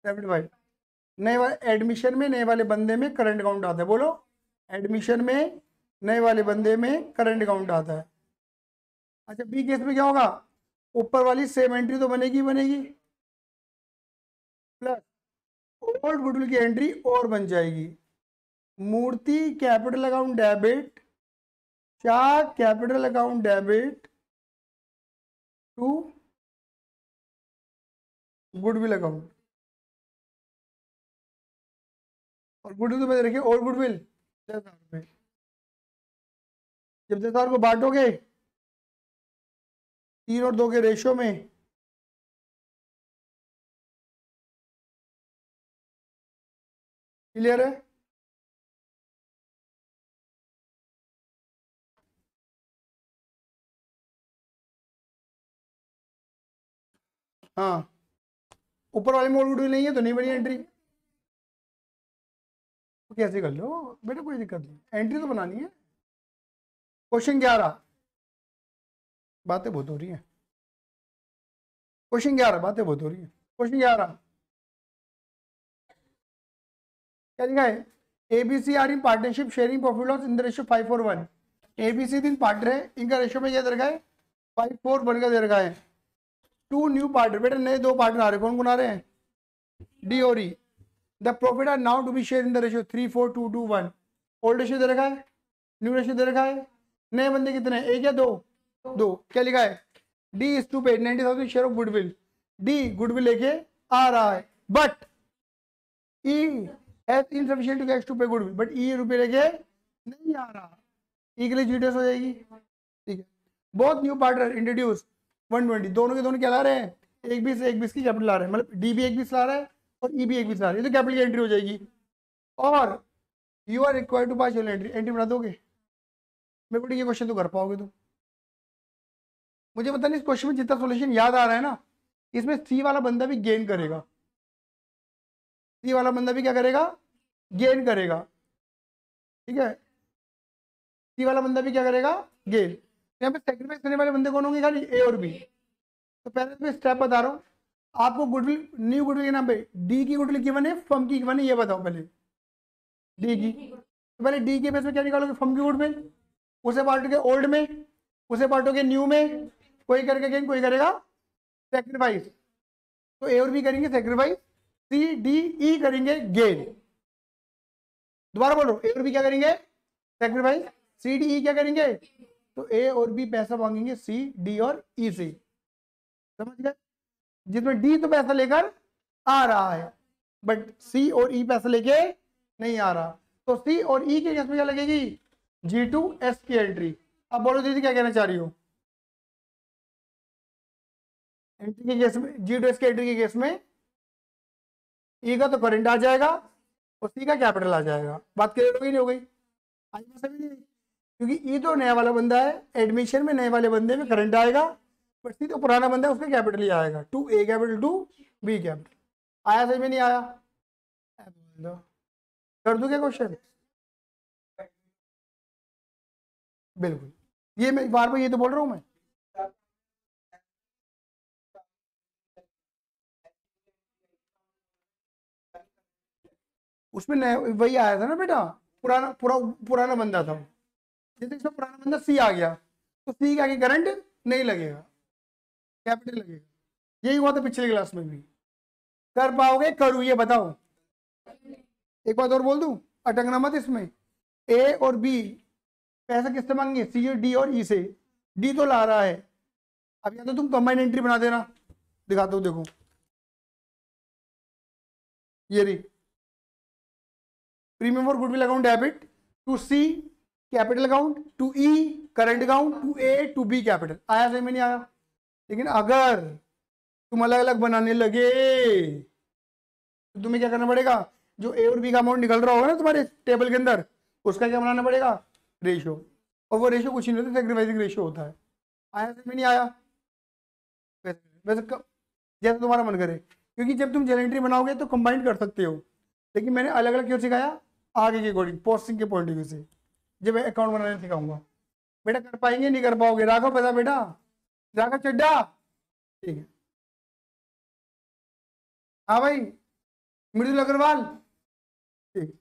75। नए वाले एडमिशन में, नए वाले बंदे में करंट अकाउंट आता है, बोलो। एडमिशन में नए वाले बंदे में करंट अकाउंट आता है। अच्छा बी केस में क्या होगा, ऊपर वाली सेम एंट्री तो बनेगी ही बनेगी, प्लस ओल्ड गुडविल की एंट्री और बन जाएगी। मूर्ति कैपिटल अकाउंट डेबिट, क्या capital account debit to goodwill account. और गुडविल तो मैंने रखी और गुडविल 10,000 रुपये। जब 10,000 को बांटोगे 3 और 2 के रेशियो में, क्लियर है। हाँ, ऊपर वाले में और गुडविल नहीं है तो नहीं बनी एंट्री, तो कैसे कर लो बेटा, कोई दिक्कत नहीं, एंट्री तो बनानी है। क्वेश्चन 11, बातें बहुत हो रही है। क्वेश्चन 11, बातें बहुत हो रही है। क्वेश्चन 11 क्या लिखा है, ABC are in partnership sharing profit loss in the ratio 5:1। ABC तीन पार्टनर है, इनका रेशियो में क्या दे रखा है, 5:1 का दे रखा है। 2 न्यू पार्टनर, बेटा नए 2 पार्टनर आ रहे हैं, कौन कौन आ रहे हैं, डी और E. The profit are now to be share in the ratio 3:4:2:1। Old ratio दे रखा है, न्यू रेशियो दे रखा है। नए बंदे कितने हैं, एक या दो, दो। क्या लिखा है, D is to pay 90,000 share of goodwill. D goodwill लेके आ रहा है, but E has insufficient cash to pay goodwill, but E रुपए लेके नहीं आ रहा, ई के लिए जीटीएस हो जाएगी। ठीक है, बहुत न्यू पार्टनर इंट्रोड्यूस 120, दोनों के दोनों क्या ला रहे हैं, एक 20 की कैपिटल ला रहे हैं, मतलब डी भी एक 20 ला रहा है और ई भी एक 20 ला रहा है, ये तो कैपिटल की एंट्री हो जाएगी। और you are required to pass entry, entry बना दोगे? मेरे को ये क्वेश्चन तो कर पाओगे तुम? मुझे पता नहीं इस क्वेश्चन में जितना सॉल्यूशन याद आ रहा है ना, इसमें सी वाला बंदा भी गेन करेगा। सी वाला बंदा भी क्या करेगा? गेन करेगा। ठीक है, सी वाला बंदा भी क्या करेगा? गेन। यहाँ पे सेक्रीफाइस करने वाले बंदे कौन होंगे? खाली ए और बी। तो पहले तो मैं स्टेप बता रहा हूँ आपको। गुडविल, न्यू गुडविल के नाम पे डी की गुडविल गिवन है, फर्म की गिवन है, ये बताओ पहले। डी की, तो पहले डी के बेस में क्या निकालोगे? फर्म की गुडविल, उसे बांटोगे ओल्ड में, उसे बांटोगे न्यू में, कोई करके गेन, कोई करेगा सेक्रीफाइस। तो ए और बी करेंगे सेक्रीफाइस, सी डी ई करेंगे गेन। दोबारा बोलो, ए और बी क्या करेंगे? सेक्रीफाइस। सी डी ई क्या करेंगे? तो ए और बी पैसा मांगेंगे सी डी और ई से। समझ गए? जिसमें डी तो पैसा लेकर आ रहा है, बट सी और ई पैसा लेके नहीं आ रहा। तो सी और ई के केस में क्या लगेगी? G2S की एंट्री। अब बोलो दीदी क्या कहना चाह रही हो? एंट्री के केस में, G2S की एंट्री के केस में ई का तो करंट आ जाएगा और सी का कैपिटल आ जाएगा। बात क्लियर हो गई? नहीं हो गई? आज मैं समझ नहीं, क्योंकि ई तो नया वाला बंदा है, एडमिशन में नए वाले बंदे में करंट आएगा, बट सी तो पुराना बंदा है, उसका कैपिटल ही आएगा, to A capital to B capital. आया समझ में? नहीं आया? कर दूं क्या क्वेश्चन? बिल्कुल, ये मैं बार बार ये तो बोल रहा हूं मैं। उसमें वही आया था ना बेटा, पुराना बंदा था। जैसे इसमें पुराना बंदा सी आ गया, तो सी के आगे करंट नहीं लगेगा, कैपिटल लगेगा। यही हुआ था पिछले क्लास में भी। कर पाओगे? करूँ? ये बताओ। एक बात और बोल दूं, अटकना मत इसमें। ए और बी पैसा किससे मांगेंगे? सी और डी और ई से। डी तो ला रहा है, अब या तो तुम कंबाइंड एंट्री बना देना, दिखाता हूँ, देखो ये रही। Premium for goodwill account debit to C capital account, to E current account, to A to B capital. आया सही में? नहीं आया? लेकिन अगर तुम अलग अलग बनाने लगे तो तुम्हें क्या करना पड़ेगा? जो ए और बी का अमाउंट निकल रहा होगा ना तुम्हारे टेबल के अंदर, उसका क्या बनाना पड़ेगा? रेशियो। और वो रेशियो कुछ नहीं होता, सेक्रीफाइसिंग रेशियो होता है। आया सही में? नहीं आया? वैसे जैसे तुम्हारा मन करे, क्योंकि जब तुम जेनेट्री बनाओगे तो कंबाइन कर सकते हो, लेकिन मैंने अलग अलग क्यों सिखाया? आगे के अकॉर्डिंग, पोस्टिंग के पॉइंट ऑफ व्यू से, जब मैं अकाउंट बनाने सिखाऊंगा। बेटा कर पाएंगे? नहीं कर पाओगे? राघव पता बेटा, राघव चड्डा, ठीक है। हाँ भाई, मृदुल अग्रवाल, ठीक।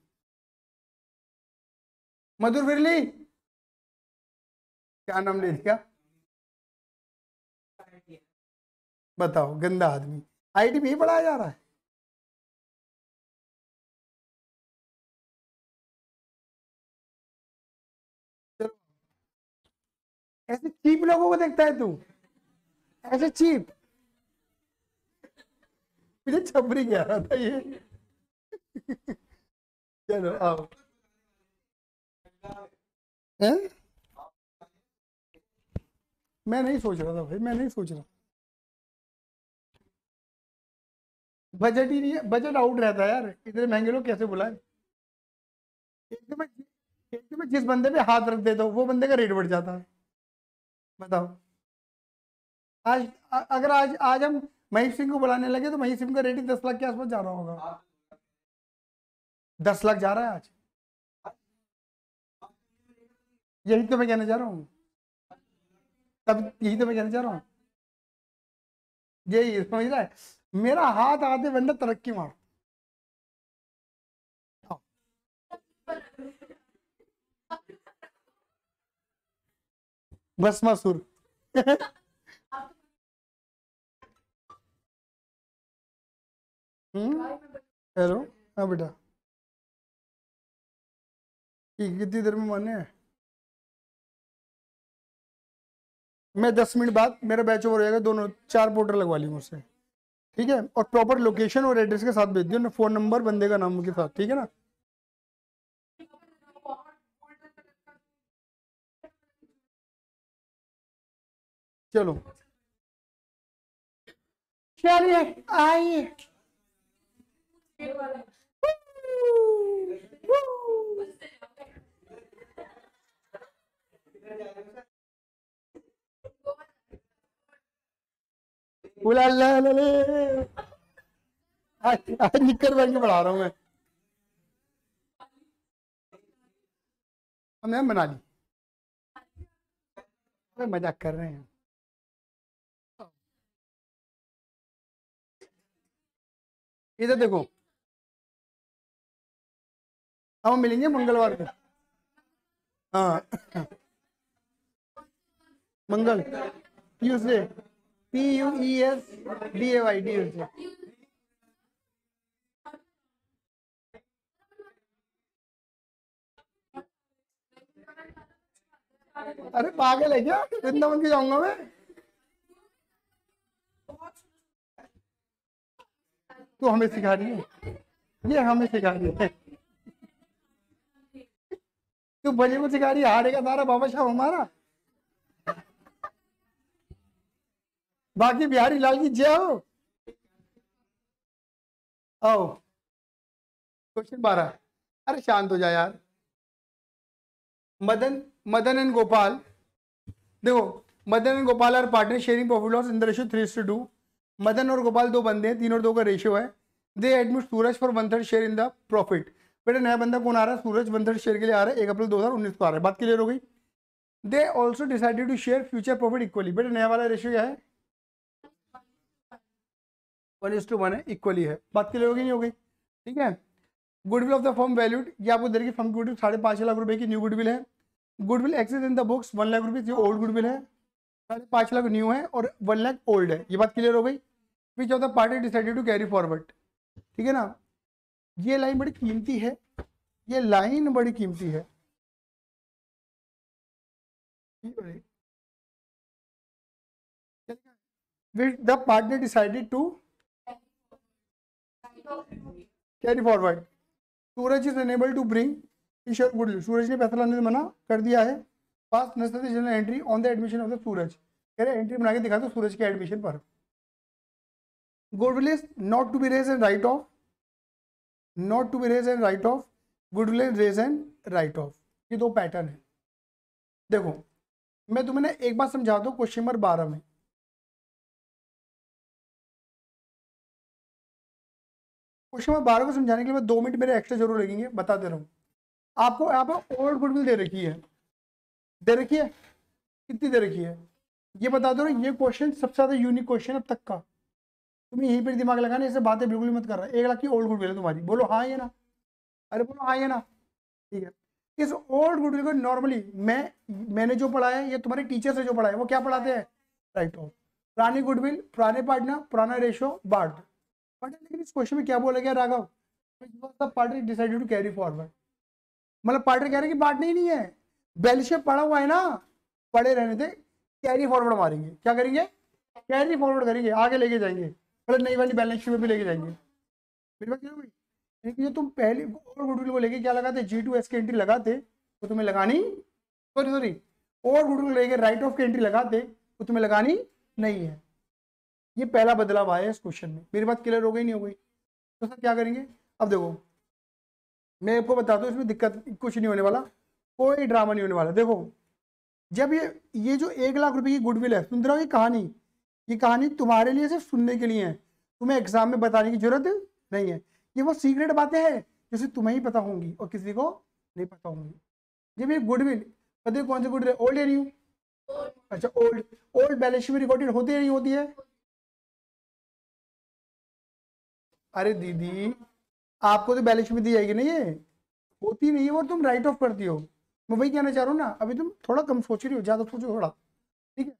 मधुर बिरली, क्या नाम ले दिया? बताओ, गंदा आदमी। आईटी में ही पढ़ाया जा रहा है? चलो, ऐसे चीप लोगों को देखता है तू? ऐसे चीप? मुझे छपरी कह रहा था ये। चलो आओ। हैं? मैं नहीं सोच रहा था भाई, मैं नहीं सोच रहा। बजट ही नहीं है, बजट आउट रहता है यार, इतने महंगे लोग कैसे बुलाए? एक तो मैं एक तो मैं जिस बंदे पे हाथ रख देता हूँ वो बंदे का रेट बढ़ जाता है। बताओ। आज अगर आज आज हम महेश सिंह को बुलाने लगे तो महेश सिंह का रेटिंग 10 लाख के आसपास जा रहा होगा। 10 लाख जा रहा है आज। यही तो मैं कहना चाह रहा हूँ, तब यही तो मैं कहना चाह रहा हूँ। यही समझ रहा है, मेरा हाथ आधे बंदा तरक्की मार। बस मसूर। हेलो। हाँ बेटा, ठीक, कितनी देर में माने हैं? मैं 10 मिनट बाद मेरा बैच ओवर हो जाएगा, दोनों 4 पोर्टर लगवा ली मुझसे। ठीक है, और प्रॉपर लोकेशन और एड्रेस के साथ भेज दियो ना, फोन नंबर बंदे का नाम के साथ, ठीक है ना? चलो, चलिए आइए। बोला अल्लाह अल्लाह, आज निक्कर पहन के पढ़ा रहा हूँ मैं। हमने बना ली, मजाक कर रहे हैं। इधर देखो, हम मिलेंगे मंगलवार को। हाँ मंगल, ट्यूसडे, PUESDAY, ट्यूसडे। अरे पागल है क्या, वृंदावन के जाऊंगा मैं? तू हमें सिखा रही है, ये हमें सिखा रही है। तू बजे को सिखा रही है, हारेगा सारा बाबा शाह हमारा। बाकी बिहारी लाल की जय हो। आओ क्वेश्चन 12। अरे शांत हो जा यार। मदन मदन एंड गोपाल, देखो Madan and Gopal are partner sharing profit loss in the ratio 3:2। Madan और गोपाल दो बंदे हैं, 3 और 2 का रेशियो है। दे admit Suraj for 1/3 share in the profit. बेटा नया बंदा कौन आ रहा है? सूरज 1/3 शेयर के लिए आ रहा है, 1 अप्रैल 2019 को आ रहा है। बात क्लियर हो गई? They also decided to share future profit equally. बेटा नया वाला रेशियो क्या है? 1:1 है, इक्वली है। बात क्लियर होगी नहीं हो गई? ठीक है। Goodwill of the firm valued, ये आपको देखिए फर्म की गुडविल 5.5 लाख रुपए की न्यू गुडविल है। Goodwill exists in the books 1 lakh rupees, ये ओल्ड गुडविल है। 5.5 लाख न्यू है और 1 लाख ओल्ड है। ये बात क्लियर हो गई? Which of the party decided to carry forward. ठीक है ना? ये लाइन बड़ी कीमती है, ये लाइन बड़ी कीमती है। Which the partner decided to carry forward. Suraj is unable to bring Ishwar goodwill, Suraj ने पैसा लाने से मना कर दिया है। Pass necessary journal entry on the admission of the Suraj, कह रहे एंट्री बना के दिखा दो सूरज के एडमिशन पर। Goodwill is not to be raise and write off, not to be raise and write off, goodwill is raise and write off. ये दो पैटर्न है। देखो मैं तुम्हें ना एक बार समझा दूं क्वेश्चन नंबर 12 में। क्वेश्चन नंबर 12 को समझाने के लिए 2 मिनट मेरे एक्स्ट्रा जरूर लगेंगे, बता दे रहा हूँ आपको। यहाँ पर ओल्ड गुडविल दे रखी है, दे रखी है, कितनी दे रखी है ये बता दो। ये क्वेश्चन सबसे ज्यादा यूनिक क्वेश्चन अब तक का, तुम्हें यहीं पर दिमाग लगाना, ऐसे बातें बिल्कुल ही मत कर रहा है। 1 लाख की ओल्ड गुडविल है तुम्हारी, बोलो हाँ या ना? अरे बोलो हाँ या ना? ठीक है। इस ओल्ड गुडविल को नॉर्मली मैंने जो पढ़ा है, ये तुम्हारे टीचर से जो पढ़ा है, वो क्या पढ़ाते हैं? Write off. पुरानी गुडविल, पुराने पार्टनर, पुराना रेशियो, बार्ट। बट लेकिन इस क्वेश्चन में क्या बोला गया Raghav? Partner decided to carry forward, मतलब पार्टनर कह रहे हैं कि बांटना ही नहीं है, बैलेंस शीट पड़ा हुआ है ना, पड़े रहने दे, कैरी फॉरवर्ड मारेंगे। क्या करेंगे? कैरी फॉरवर्ड करेंगे, आगे लेके जाएंगे, मतलब नई वाली बैलेंस शीट में भी लेके जाएंगे। मेरी बात क्लियर हुई? लेकिन जो तुम पहले और गुडविल को लेके क्या लगाते, G2S की एंट्री लगाते तो तुम्हें लगानी, सॉरी और गुडविल को लेके राइट ऑफ की एंट्री लगाते तो तुम्हें लगानी नहीं है। ये पहला बदलाव आया इस क्वेश्चन में। मेरी बात क्लियर हो गई नहीं हो गई? तो सर क्या करेंगे? अब देखो मैं आपको बताता हूँ, इसमें दिक्कत कुछ नहीं होने वाला, कोई ड्रामा नहीं होने वाला। देखो जब ये जो 1 लाख रुपए की गुडविल है, सुन रहे हो? ये कहानी तुम्हारे लिए सिर्फ सुनने के लिए है, तुम्हें एग्जाम में बताने की जरूरत नहीं है। ये वो सीक्रेट बातें हैं जो सिर्फ तुम्हें ही पता होंगी और किसी को नहीं पता होंगी। जब ये गुडविल, पता कौन सी गुडविल? ओल्ड या न्यू? अच्छा ओल्ड। ओल्ड बैलेंस शीट में रिकॉर्डेड होती है नहीं होती है? अरे दीदी आपको तो बैलेंस शीट में दी जाएगी ना, ये होती नहीं है और तुम राइट ऑफ करती हो। मैं वही कहना चाह रहा हूँ ना, अभी तुम थोड़ा कम सोच रही हो, ज्यादा सोचो थोड़ा। ठीक है।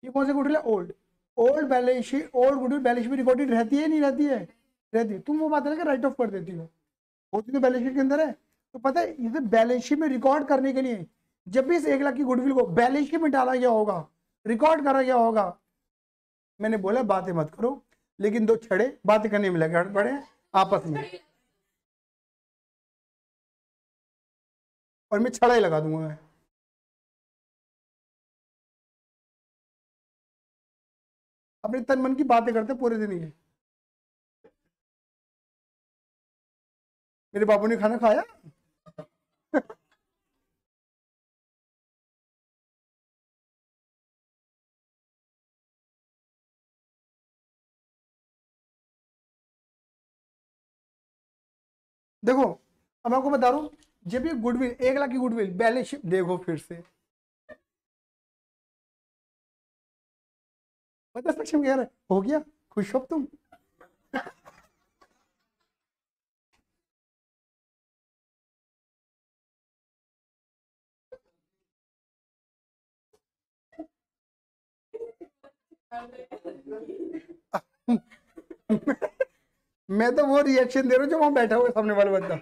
ये कौन सा गुडविल है? Old. Old balance sheet, old goodwill balance sheet में रिकॉर्डेड रहती है नहीं रहती है? रहती है। तुम वो बात है ना राइट ऑफ कर देती हो, होती तो बैलेंस शीट के अंदर है। तो पता है इसे बैलेंस शीट में रिकॉर्ड करने के लिए, जब भी इस 1 लाख की गुडविल को बैलेंस शीट में डाला गया होगा, रिकॉर्ड करा गया होगा, मैंने बोला बातें मत करो, लेकिन 2 छड़े बातें करने में लगे पड़े आपस में, और मैं छड़ा ही लगा दूंगा मैं। अपने तन मन की बातें करते पूरे दिन ही। मेरे बाबू ने खाना खाया? देखो अब मैं आपको बता रहा हूं, जब ये गुडविल 1 लाख की गुडविल बैलेंस शीट देखो फिर से पता सक्षम कह रहा है, हो गया खुश हो तुम। मैं तो वो रिएक्शन दे रहा हूँ जो वहां बैठा हुआ है सामने वाला बंदा।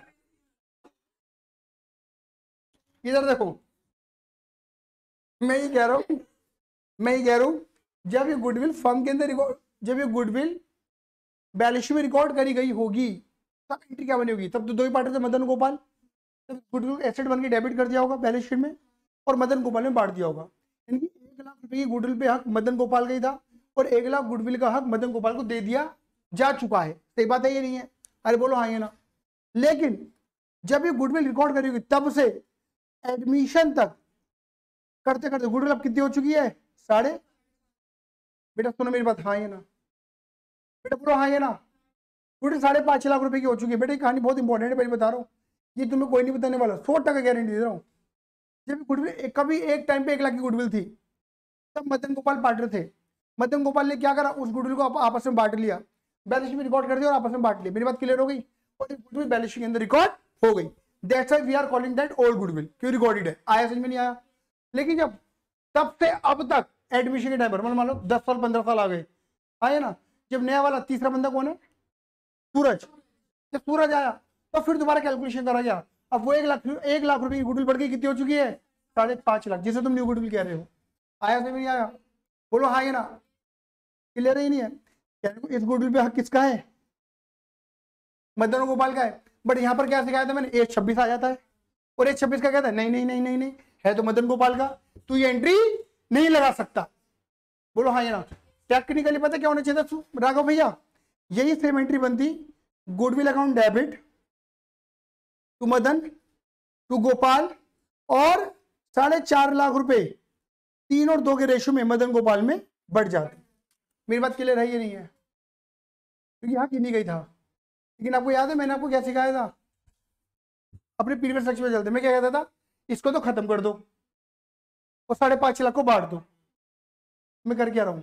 इधर देखो, मैं ये कह रहा हूँ, मैं ये कह रहा हूँ, जब ये गुडविल फर्म के अंदर रिकॉर्ड, जब ये गुडविल बैलेंस शीट में रिकॉर्ड करी गई होगी, तब एंट्री क्या बनी होगी? तब तो दो ही पार्टी थे, मदन गोपाल। तब गुडविल एसेट बन के डेबिट कर दिया होगा बैलेंस शीट में और मदन गोपाल में बांट दिया होगा। इनकी 1 लाख रुपए की गुडविल पे हक मदन गोपाल का ही था और 1 लाख गुडविल का हक मदन गोपाल को दे दिया जा चुका है। सही बात है ये नहीं है? अरे बोलो हाँ ये ना। लेकिन जब ये गुडविल रिकॉर्ड करी होगी तब से एडमिशन तक करते करते गुडविल अब कितनी हो चुकी है? साढ़े, बेटा सुनो मेरी बात, हाँ ये ना बेटा, पूरा हाँ ये ना, गुडविल 5.5 लाख रुपए की हो चुकी है। बेटा ये कहानी बहुत इंपॉर्टेंट है, पहले बता रहा हूँ, ये तुम्हें कोई नहीं बताने वाला, 100% गारंटी दे रहा हूँ। जब गुडविल कभी एक टाइम पे 1 लाख की गुडविल थी, तब मदन गोपाल पार्टनर थे। मदन गोपाल ने क्या करा, उस गुडविल को आपस में बांट लिया, बैलेंस शीट में रिकॉर्ड कर दिया और आपस में बांट लिया। मेरी बात क्लियर हो गई? और गुडविल बैलेंस शीट के अंदर रिकॉर्ड हो गई। That's why we are calling that old goodwill. क्यों रिकॉर्डेड है? आया समझ में नहीं आया? लेकिन जब तब से अब तक एडमिशन के टाइम पर मान लो 10 साल 15 साल आ गए, आए ना, जब नया वाला तीसरा बंदा कौन है? सूरज। जब सूरज आया तो फिर दोबारा कैलकुलेशन करा गया। अब वो 1 लाख रुपए की गुडविल बढ़ गई, कितनी हो चुकी है? 5.5 लाख, जिसे तुम न्यू गुडविल कह रहे हो। आया समझ में नहीं आया? बोलो हाँ ये ना, क्लियर ही नहीं है? इस गुडविल पे हक किसका है? मदन गोपाल का है। बट यहाँ पर क्या सिखाया था मैंने? एज 26 आ जाता है और एज 26 का कहता है नहीं नहीं नहीं नहीं नहीं, है तो मदन गोपाल का, तू ये एंट्री नहीं लगा सकता। बोलो हाँ ये ना। टेक्निकली पता क्या होना चाहिए था राघव भैया? यही सेम एंट्री बनती, goodwill account debit to Madan to Gopal और 4.5 लाख रुपए 3 और 2 के रेशो में मदन गोपाल में बढ़ जाते। मेरी बात क्लियर है ये नहीं है? क्योंकि यहाँ की नहीं गई था। लेकिन आपको याद है मैंने आपको क्या सिखाया था? अपने प्रीवियस लेक्चर में चलते मैं क्या कहता था, इसको तो खत्म कर दो और 5.5 लाख को बांट दो। मैं कर क्या रहा हूँ,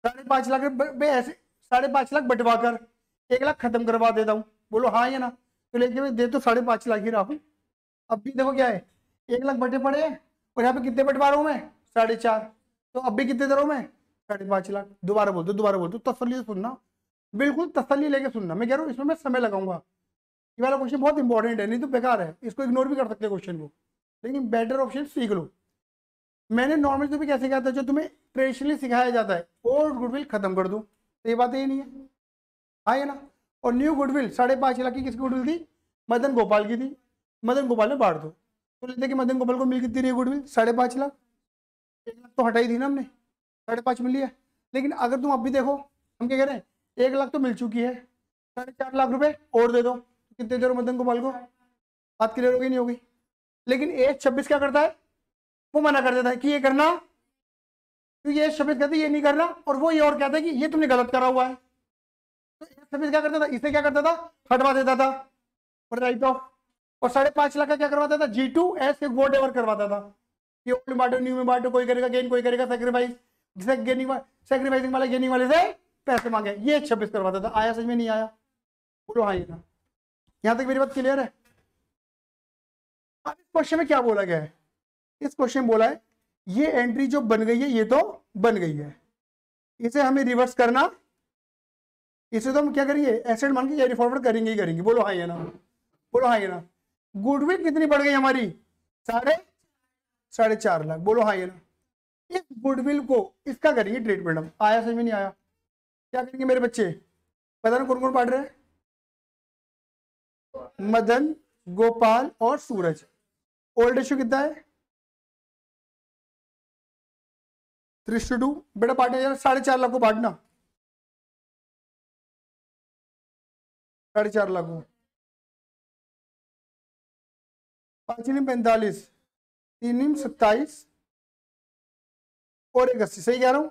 5.5 लाख ऐसे 5.5 लाख बंटवा कर 1 लाख खत्म करवा देता हूँ। बोलो हाँ या ना? तो लेके मैं दे तो 5.5 लाख ही रहा हूँ। अब भी देखो क्या है, 1 लाख बटे पड़े हैं और यहाँ पे कितने बंटवा रहा हूँ मैं? 4.5। तो अब भी कितने दे रहा हूँ मैं? 5.5 लाख। दोबारा बोल दो तसल्ली से सुनना, बिल्कुल तसल्ली लेके सुनना। मैं कह रहा हूँ इसमें मैं समय लगाऊंगा। ये वाला क्वेश्चन बहुत इंपॉर्टेंट है, नहीं तो बेकार है, इसको इग्नोर भी कर सकते हैं क्वेश्चन को, लेकिन बेटर ऑप्शन सीख लो। मैंने नॉर्मल तुम्हें क्या सिखाया था, जो तुम्हें ट्रेडिशनली सिखाया जाता है, ओल्ड गुडविल खत्म कर दो। तो ये बात ये नहीं है? हाँ है ना? और न्यू गुडविल 5.5 लाख की किसकी गुडविल थी? मदन गोपाल की थी। मदन गोपाल में बांट दो। तो लेते कि मदन गोपाल को मिल कितनी रही गुडविल? 5.5 लाख। 1 लाख तो हटाई थी ना हमने, 5.5 मिली है। लेकिन अगर तुम अब भी देखो, हम क्या कह रहे हैं, 1 लाख तो मिल चुकी है, 4.5 लाख रुपए और दे दो। कितने दे दो मदन गोपाल को? बात क्लियर होगी नहीं होगी? लेकिन एज 26 क्या करता है? वो मना कर देता है कि ये करना, क्योंकि एज 26 कहते ये नहीं करना, और वो ये और कहता है कि ये तुमने गलत करा हुआ है। तो एज 26 क्या करता था? इसे क्या करता था? हटवा देता था और राइट ऑफ। और 5.5 लाख का क्या करवाता था? G2S वोट एवर करवाता था कि ओल्ड में बांटो न्यू में बांटो, कोई करेगा गेन कोई करेगा सेक्रीफाइस, जिसे गेनिंग सेक्रीफाइसिंग वाले गेनिंग वाले से पैसे मांगे। ये 26 करवाता था। आया समझ में नहीं आया? बोलो हाँ ये था। यहां तक मेरी बात क्लियर है? अब इस क्वेश्चन में क्या बोला गया है? इस क्वेश्चन बोला है ये एंट्री जो बन गई है ये तो बन गई है, इसे हमें रिवर्स करना, इसे तो हम क्या करेंगे, एसेट मान के कैरी फॉरवर्ड करेंगे ही करेंगे। बोलो हाँ ये ना, बोलो हाँ ये ना। गुडविल कितनी बढ़ गई हमारी? 4.5 लाख। बोलो हाँ ये ना। इस गुडविल को इसका करेंगे ट्रीटमेंट हम। आया समझ में नहीं आया? क्या करेंगे मेरे बच्चे? पता ना कौन कौन पढ़ रहे हैं? मदन गोपाल और सूरज। ओल्ड रेशियो कितना है? 3:2। बेटा बांटे यार, 4.5 लाख को बांटना, 4.5 लाख को। 5 45, 3 27 और 81। सही कह रहा हूँ?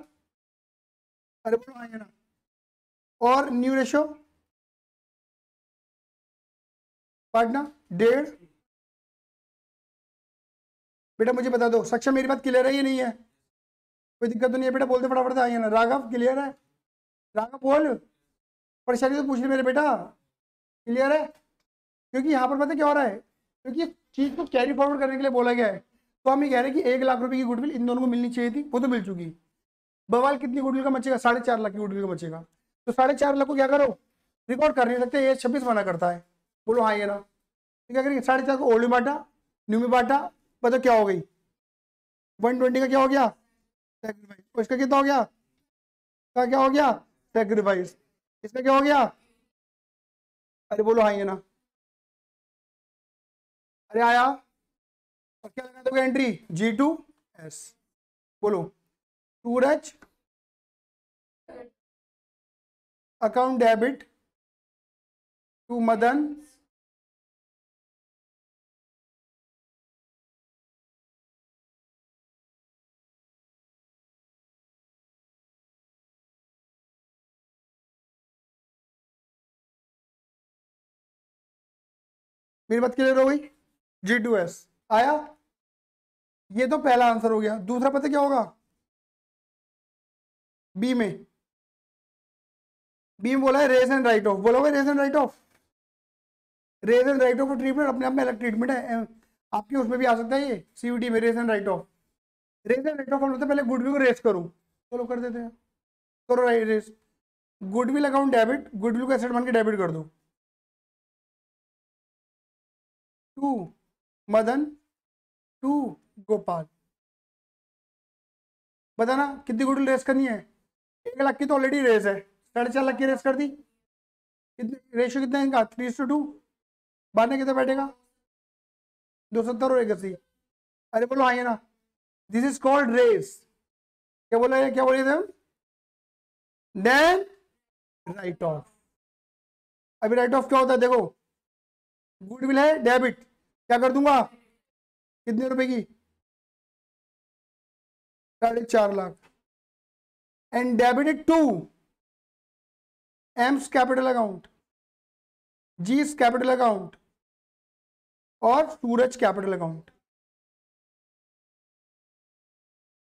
अरे बोलो हाँ ये ना। और न्यू रेशो काटना 1.5। बेटा मुझे बता दो सक्षम मेरी बात क्लियर है या नहीं है? कोई दिक्कत तो नहीं है बेटा? बोलते फटाफट आइए ना। राघव क्लियर है? राघव बोल, परेशानी तो पूछ ले मेरे बेटा, क्लियर है? क्योंकि यहाँ पर पता क्या हो रहा है, क्योंकि इस चीज को कैरी फॉरवर्ड करने के लिए बोला गया है। तो हम ये कह रहे हैं कि 1 लाख रुपए की गुडविल इन दोनों को मिलनी चाहिए थी, वो तो मिल चुकी। बवाल कितनी गुडविल का मचेगा? 4.5 लाख की गुडविल का मचेगा। तो 4.5 लाख को क्या करो, रिकॉर्ड कर नहीं सकते, ये 26 मना करता है। बोलो हाँ ये ना। तो क्या करेंगे, 4.5 को ओल्ड में बांटा, न्यू में बांटा, बताओ क्या हो गई? 120 का क्या हो गया? सेक्रीफाइस। इसका कितना हो गया? इसका क्या हो गया? सेक्रीफाइस। इसका क्या हो गया? अरे बोलो हाँ ये ना। अरे आया। और क्या लगा दोगे एंट्री? G2S। बोलो सूरज अकाउंट डेबिट टू मदन मेरी बात क्लियर हो गई? G2S आया। ये तो पहला आंसर हो गया। दूसरा पता क्या होगा? बी में, बी में बोला है रेज एंड राइट ऑफ। बोलोगे raise and write off? Raise and write off treatment अपने आप में अलग ट्रीटमेंट है, आपके उसमें भी आ सकता है ये सीयूटी में, raise and write off. Raise and write off हम लोग पहले गुडविल को रेज करूँ, चलो कर देते हैं। करो raise. Goodwill account debit, goodwill को एसेट मान के डेबिट कर दो टू मदन टू गोपाल। बताना कितनी गुडविल रेस करनी है? 1 लाख की तो ऑलरेडी रेस है, 4.5 लाख की रेस कर दी। कितने रेशियो कितना है इनका? 3:2। बाद में कितना बैठेगा? 270 और 81। अरे बोलो हाँ ये ना। This is called raise. क्या बोला है, क्या बोले थे हम? Then write off. अभी राइट ऑफ क्या होता है देखो, गुडविल है डेबिट, क्या कर दूंगा? कितने रुपए की? 4.5 lakh. And debited to M's capital account, G's capital account और Suraj capital account.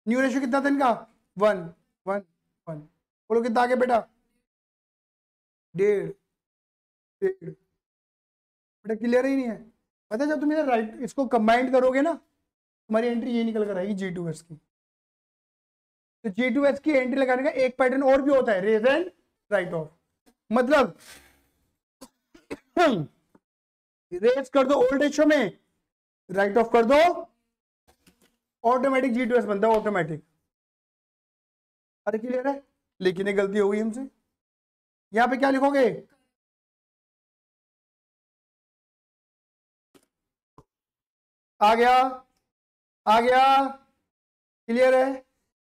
New ratio कितना था इनका? 1:1:1। बोलो कितना आ गया बेटा? 1.5 बेटा क्लियर ही नहीं है? पता है जब तुम इधर राइट इसको कंबाइंड करोगे ना, तुम्हारी एंट्री ये निकल कर आएगी G2S की। तो G2S की एंट्री लगाने का एक पैटर्न और भी होता है, रेज एंड राइट ऑफ। मतलब रेज कर दो ओल्ड रेशियो में, राइट ऑफ कर दो, ऑटोमेटिक G2S बनता है, ऑटोमेटिक। अरे क्लियर है? लेकिन ये गलती हो गई हमसे। यहां पे क्या लिखोगे? आ गया, आ गया, क्लियर है?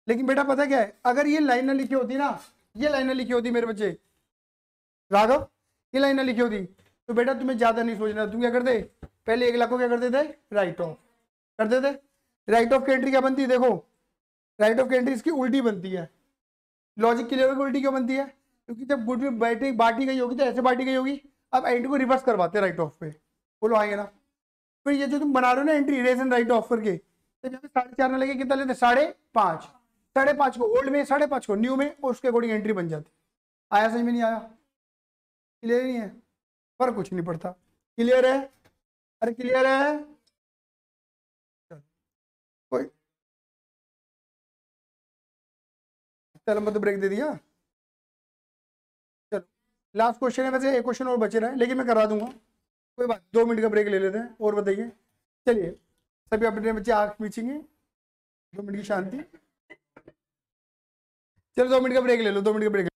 लेकिन बेटा पता क्या है, अगर ये लाइन ना लिखी होती ना, ये लाइन ना लिखी होती मेरे बच्चे, राघव ये लाइन ना लिखी होती, तो बेटा तुम्हें ज्यादा नहीं सोचना। तुम क्या करते? पहले 1 लाख को क्या करते थे? राइट ऑफ करते थे। राइट ऑफ की एंट्री क्या बनती है देखो, राइट ऑफ की एंट्री इसकी उल्टी बनती है। लॉजिक क्लियर होगी उल्टी क्यों बनती है? क्योंकि जब गुडविल बैठी बांटी गई होगी तो ऐसे बांटी गई होगी, अब एंट्री को रिवर्स करवाते राइट ऑफ पे। बोलो आइए ना। फिर ये जो तुम बना रहे हो ना entry raise and write off करके, तो जब 4.5 ना लेके कितना लेते? 5.5। 5.5 को ओल्ड में, 5.5 को न्यू में, और उसके अकॉर्डिंग एंट्री बन जाती। आया समझ में नहीं आया? क्लियर नहीं है? पर कुछ नहीं पड़ता। क्लियर है? अरे क्लियर है? कोई चलो मतलब ब्रेक दे दिया। चलो लास्ट क्वेश्चन है, वैसे एक क्वेश्चन और बचे रहा है लेकिन मैं करा दूंगा, कोई बात। 2 मिनट का ब्रेक ले लेते हैं और बताइए। चलिए सभी अपने बच्चे आंख मीचेंगे, 2 मिनट की शांति। चलो 2 मिनट का ब्रेक ले लो, 2 मिनट का ब्रेक।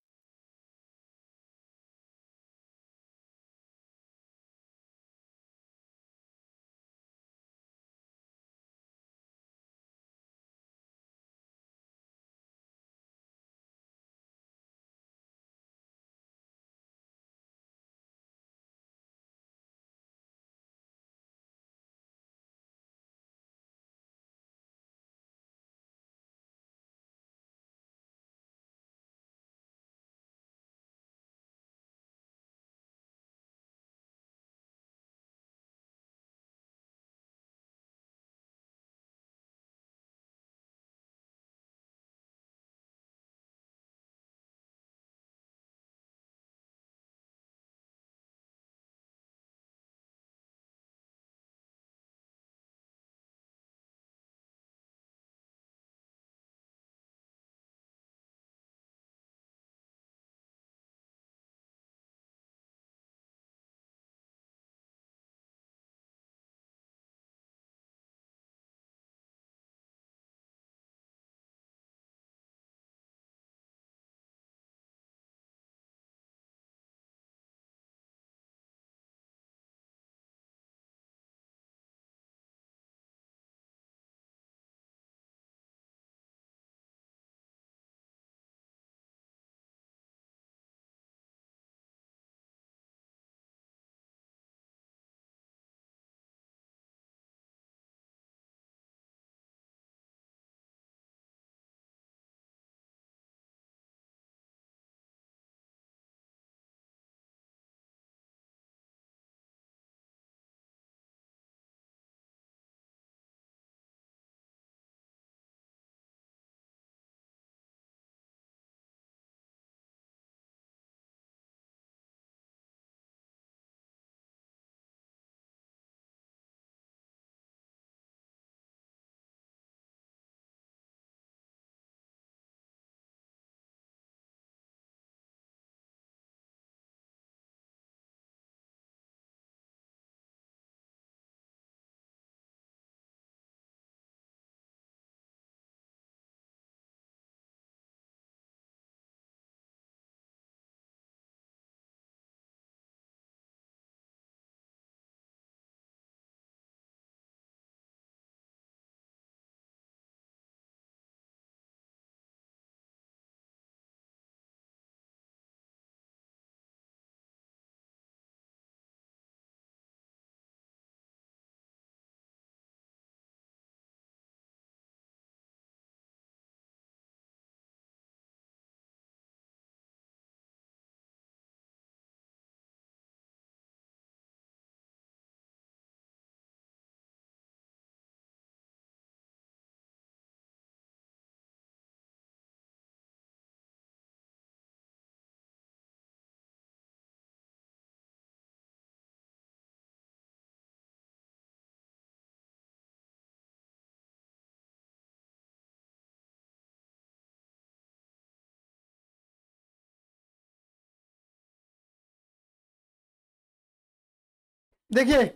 देखिए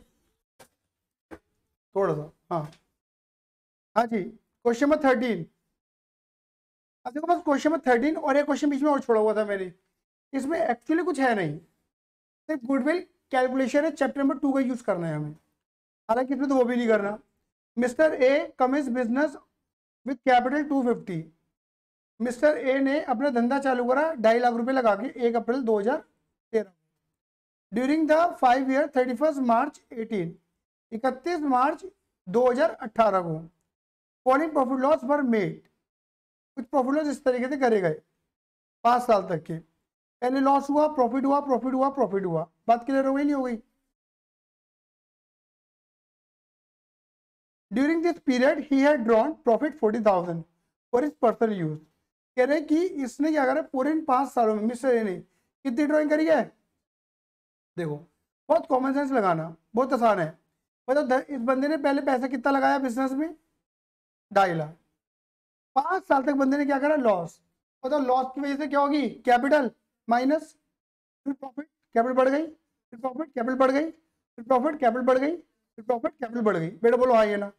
थोड़ा सा, हाँ हाँ जी, क्वेश्चन नंबर 13। अब देखो बस क्वेश्चन नंबर 13 और एक क्वेश्चन बीच में और छोड़ा हुआ था मेरे, इसमें एक्चुअली कुछ है नहीं, सिर्फ गुडविल कैलकुलेशन है, चैप्टर नंबर 2 का यूज करना है हमें, हालांकि इसमें तो वो भी नहीं करना। Mister A Cummins business with capital 250। Mister A ने अपना धंधा चालू करा 2.5 लाख रुपए लगा के 1 अप्रैल 2013। ड्यूरिंग द 5 ईयर 31 मार्च 31 मार्च 2018 को following profit loss were made. कुछ प्रॉफिट लॉस इस तरीके से करे गए 5 साल तक के, पहले लॉस हुआ, प्रॉफिट हुआ, प्रॉफिट हुआ, प्रॉफिट हुआ। बात क्लियर हो गई नहीं हो गई? During this period he had drawn profit 40,000 for his personal use. कह रहे कि इसने क्या करा पूरे इन 5 सालों में मिस्टर ए ने कितनी ड्राइंग करी है? देखो बहुत कॉमन सेंस लगाना, बहुत आसान है। मतलब इस बंदे ने पहले पैसा कितना लगाया बिजनेस में? 2.5 लाख। 5 साल तक बंदे ने क्या करा? लॉस। मतलब लॉस की वजह से क्या होगी? कैपिटल माइनस, फिर प्रॉफिट, कैपिटल बढ़ गई, फिर प्रॉफिट, कैपिटल बढ़ गई, फिर प्रॉफिट, कैपिटल बढ़ गई, फिर प्रॉफिट, कैपिटल बढ़ गई। बेटा बोलो हाँ ये ना।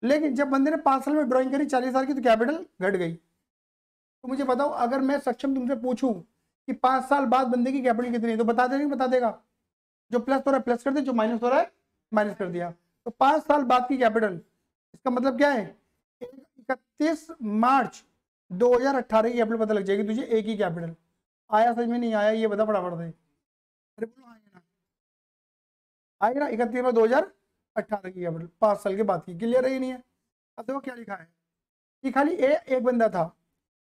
लेकिन जब बंदे ने 5 साल में ड्राइंग करी 40 साल की तो कैपिटल घट गई। तो मुझे बताओ अगर मैं सक्षम तुमसे पूछूं कि 5 साल बाद बंदे की कैपिटल कितनी है तो बता देगा, बता देगा? जो प्लस हो रहा है प्लस कर दे, जो माइनस हो रहा है माइनस कर दिया। तो 5 साल बाद की कैपिटल, इसका मतलब क्या है? 31 मार्च 2018 की कैपिटल पता लग जाएगी तुझे, एक ही कैपिटल। आया समझ में? नहीं आया ये बता फटाफट से। अरे बोलो आएगा ना 31 में 2018 की कैपिटल 5 साल के बाद की। क्लियर है? नहीं है? अब देखो क्या लिखा है कि खाली एक बंदा था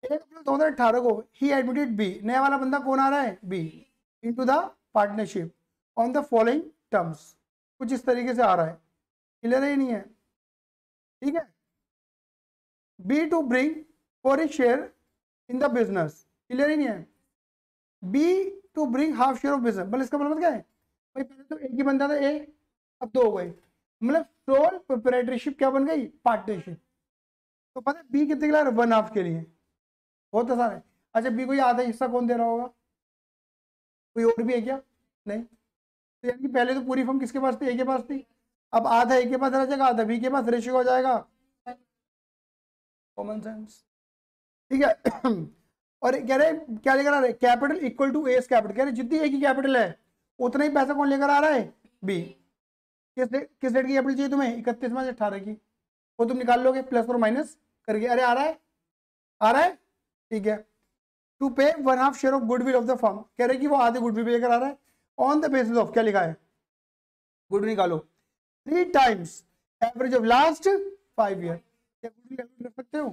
1 अप्रैल 2018 को ही एडमिटेड बी। नया वाला बंदा कौन आ रहा है? B into the partnership on the following terms. कुछ इस तरीके से आ रहा है। क्लियर है? नहीं है? ठीक है। B to bring for a share in the business. Clear ही नहीं है? B to bring half share of business. मतलब इसका मतलब क्या है भाई? पहले तो एक ही बंदा था ए, अब 2 हो गए, मतलब सोल प्रोप्राइटरशिप क्या बन गई? पार्टनरशिप। तो पता है बी कितने के लिए? 1/2 के लिए। बहुत आसान है। अच्छा बी को ये आधा हिस्सा कौन दे रहा होगा? कोई और भी है क्या? नहीं। तो यानी कि पहले तो पूरी फर्म किसके पास थी? ए के पास थी। अब आधा ए के पास रह जाएगा, आधा बी के पास, रेशियो हो जाएगा कॉमन सेंस। ठीक है। और कह रहे क्या लेकर आ रहे? Capital equal to S capital. कह रहे जितनी ए की कैपिटल है उतना ही पैसा कौन लेकर आ रहा है? बी। किस डेट की कैपिटल चाहिए तुम्हें? 31 मार्च 18 की। वो तुम निकाल लोगे प्लस और माइनस करके। अरे आ रहा है? आ रहा है? ठीक है। टू पे 1/2 share of goodwill of the firm. कह रहे कि वो आधे गुडविल लेकर आ रहा है ऑन द बेसिस ऑफ, क्या लिखा है? गुडविल निकालो 3 times average of last 5 year. क्या गुडविल कैलकुलेट कर सकते हो?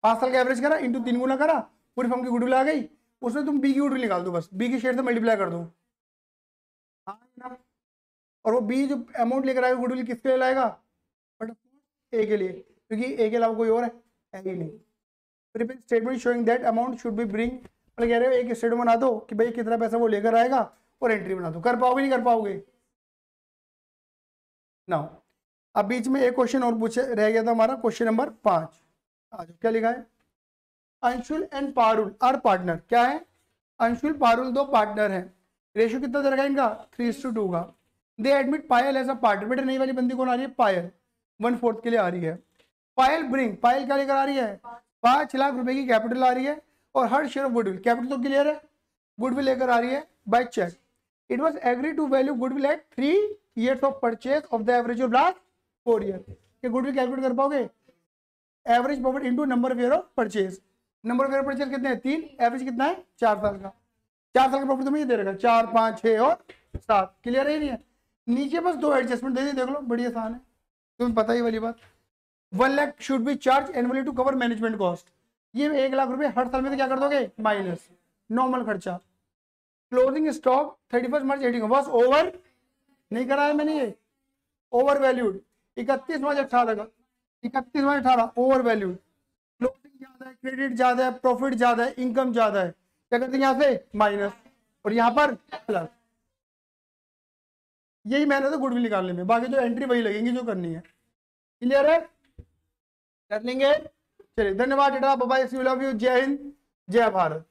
5 साल का एवरेज करा इंटू 3 गुना करा, पूरी फर्म की गुडविल आ गई, उसमें तुम बी की गुडविल निकाल दो, बस बी के शेयर से मल्टीप्लाई कर दो। हाँ ना? और वो बी जो अमाउंट लेकर आएगा गुडविल किसके लिए लाएगा? बट ए के लिए, क्योंकि ए के अलावा कोई और है ही नहीं। Statement showing that amount should be bring. मतलब कह रहे हो एक स्टेटमेंट बना दो कि भाई कितना पैसा वो लेकर आएगा और एंट्री बना दो। कर पाओगे नहीं कर पाओगे? ना। अब बीच में एक क्वेश्चन और पूछे रह गया था हमारा, क्वेश्चन नंबर 5। आ जाओ, क्या लिखा है? Anshul and Parul are partner. क्या है? अंशुल पारुल 2 पार्टनर हैं। रेशियो कितना दे रखा है इनका? 3:2 का। They admit Payal as a partner. बेटा नई वाली बंदी कौन आ रही है? पायल 1/4 के लिए आ रही है। पायल ब्रिंग, पायल क्या लेकर आ रही है? 5 लाख रुपए की कैपिटल आ रही है और her share of goodwill, capital तो क्लियर है, गुडविल लेकर आ रही है by cheque. It was agree to value goodwill at 3 years of purchase of the average of last 4 year. ये गुडविल कैलकुलेट कर पाओगे? Average profit into number of year of purchase. Number of year purchase कितने हैं? 3। Average कितना है? 4 साल का। 4 साल का प्रॉफिट तुम्हें ये दे रखा 4, 5, 6 और 7। क्लियर है? नहीं है? नीचे बस 2 एडजस्टमेंट दे दी, देख लो बड़ी आसान है, तुम्हें पता ही वाली बात। 1 lakh should be charge annually to cover management cost. ये 1 लाख रुपए हर साल में तो क्या कर दोगे? माइनस नॉर्मल खर्चा। क्लोजिंग स्टॉक 31 मार्च 18 बस ओवर नहीं कराया मैंने, ये ओवर वैल्यूड 31 मार्च 18 का, 31 मार्च 18 ओवर वैल्यूड। क्लोजिंग ज्यादा है, क्रेडिट ज्यादा है, प्रॉफिट ज्यादा है, इनकम ज्यादा है, क्या करते हैं यहाँ से? माइनस, और यहाँ पर प्लस। यही मेहनत है गुडविल निकालने में, बाकी जो एंट्री वही लगेंगी जो करनी है। क्लियर है? कर लेंगे? चलिए धन्यवाद बेटा, bye bye, see you, love you, जय हिंद जय भारत।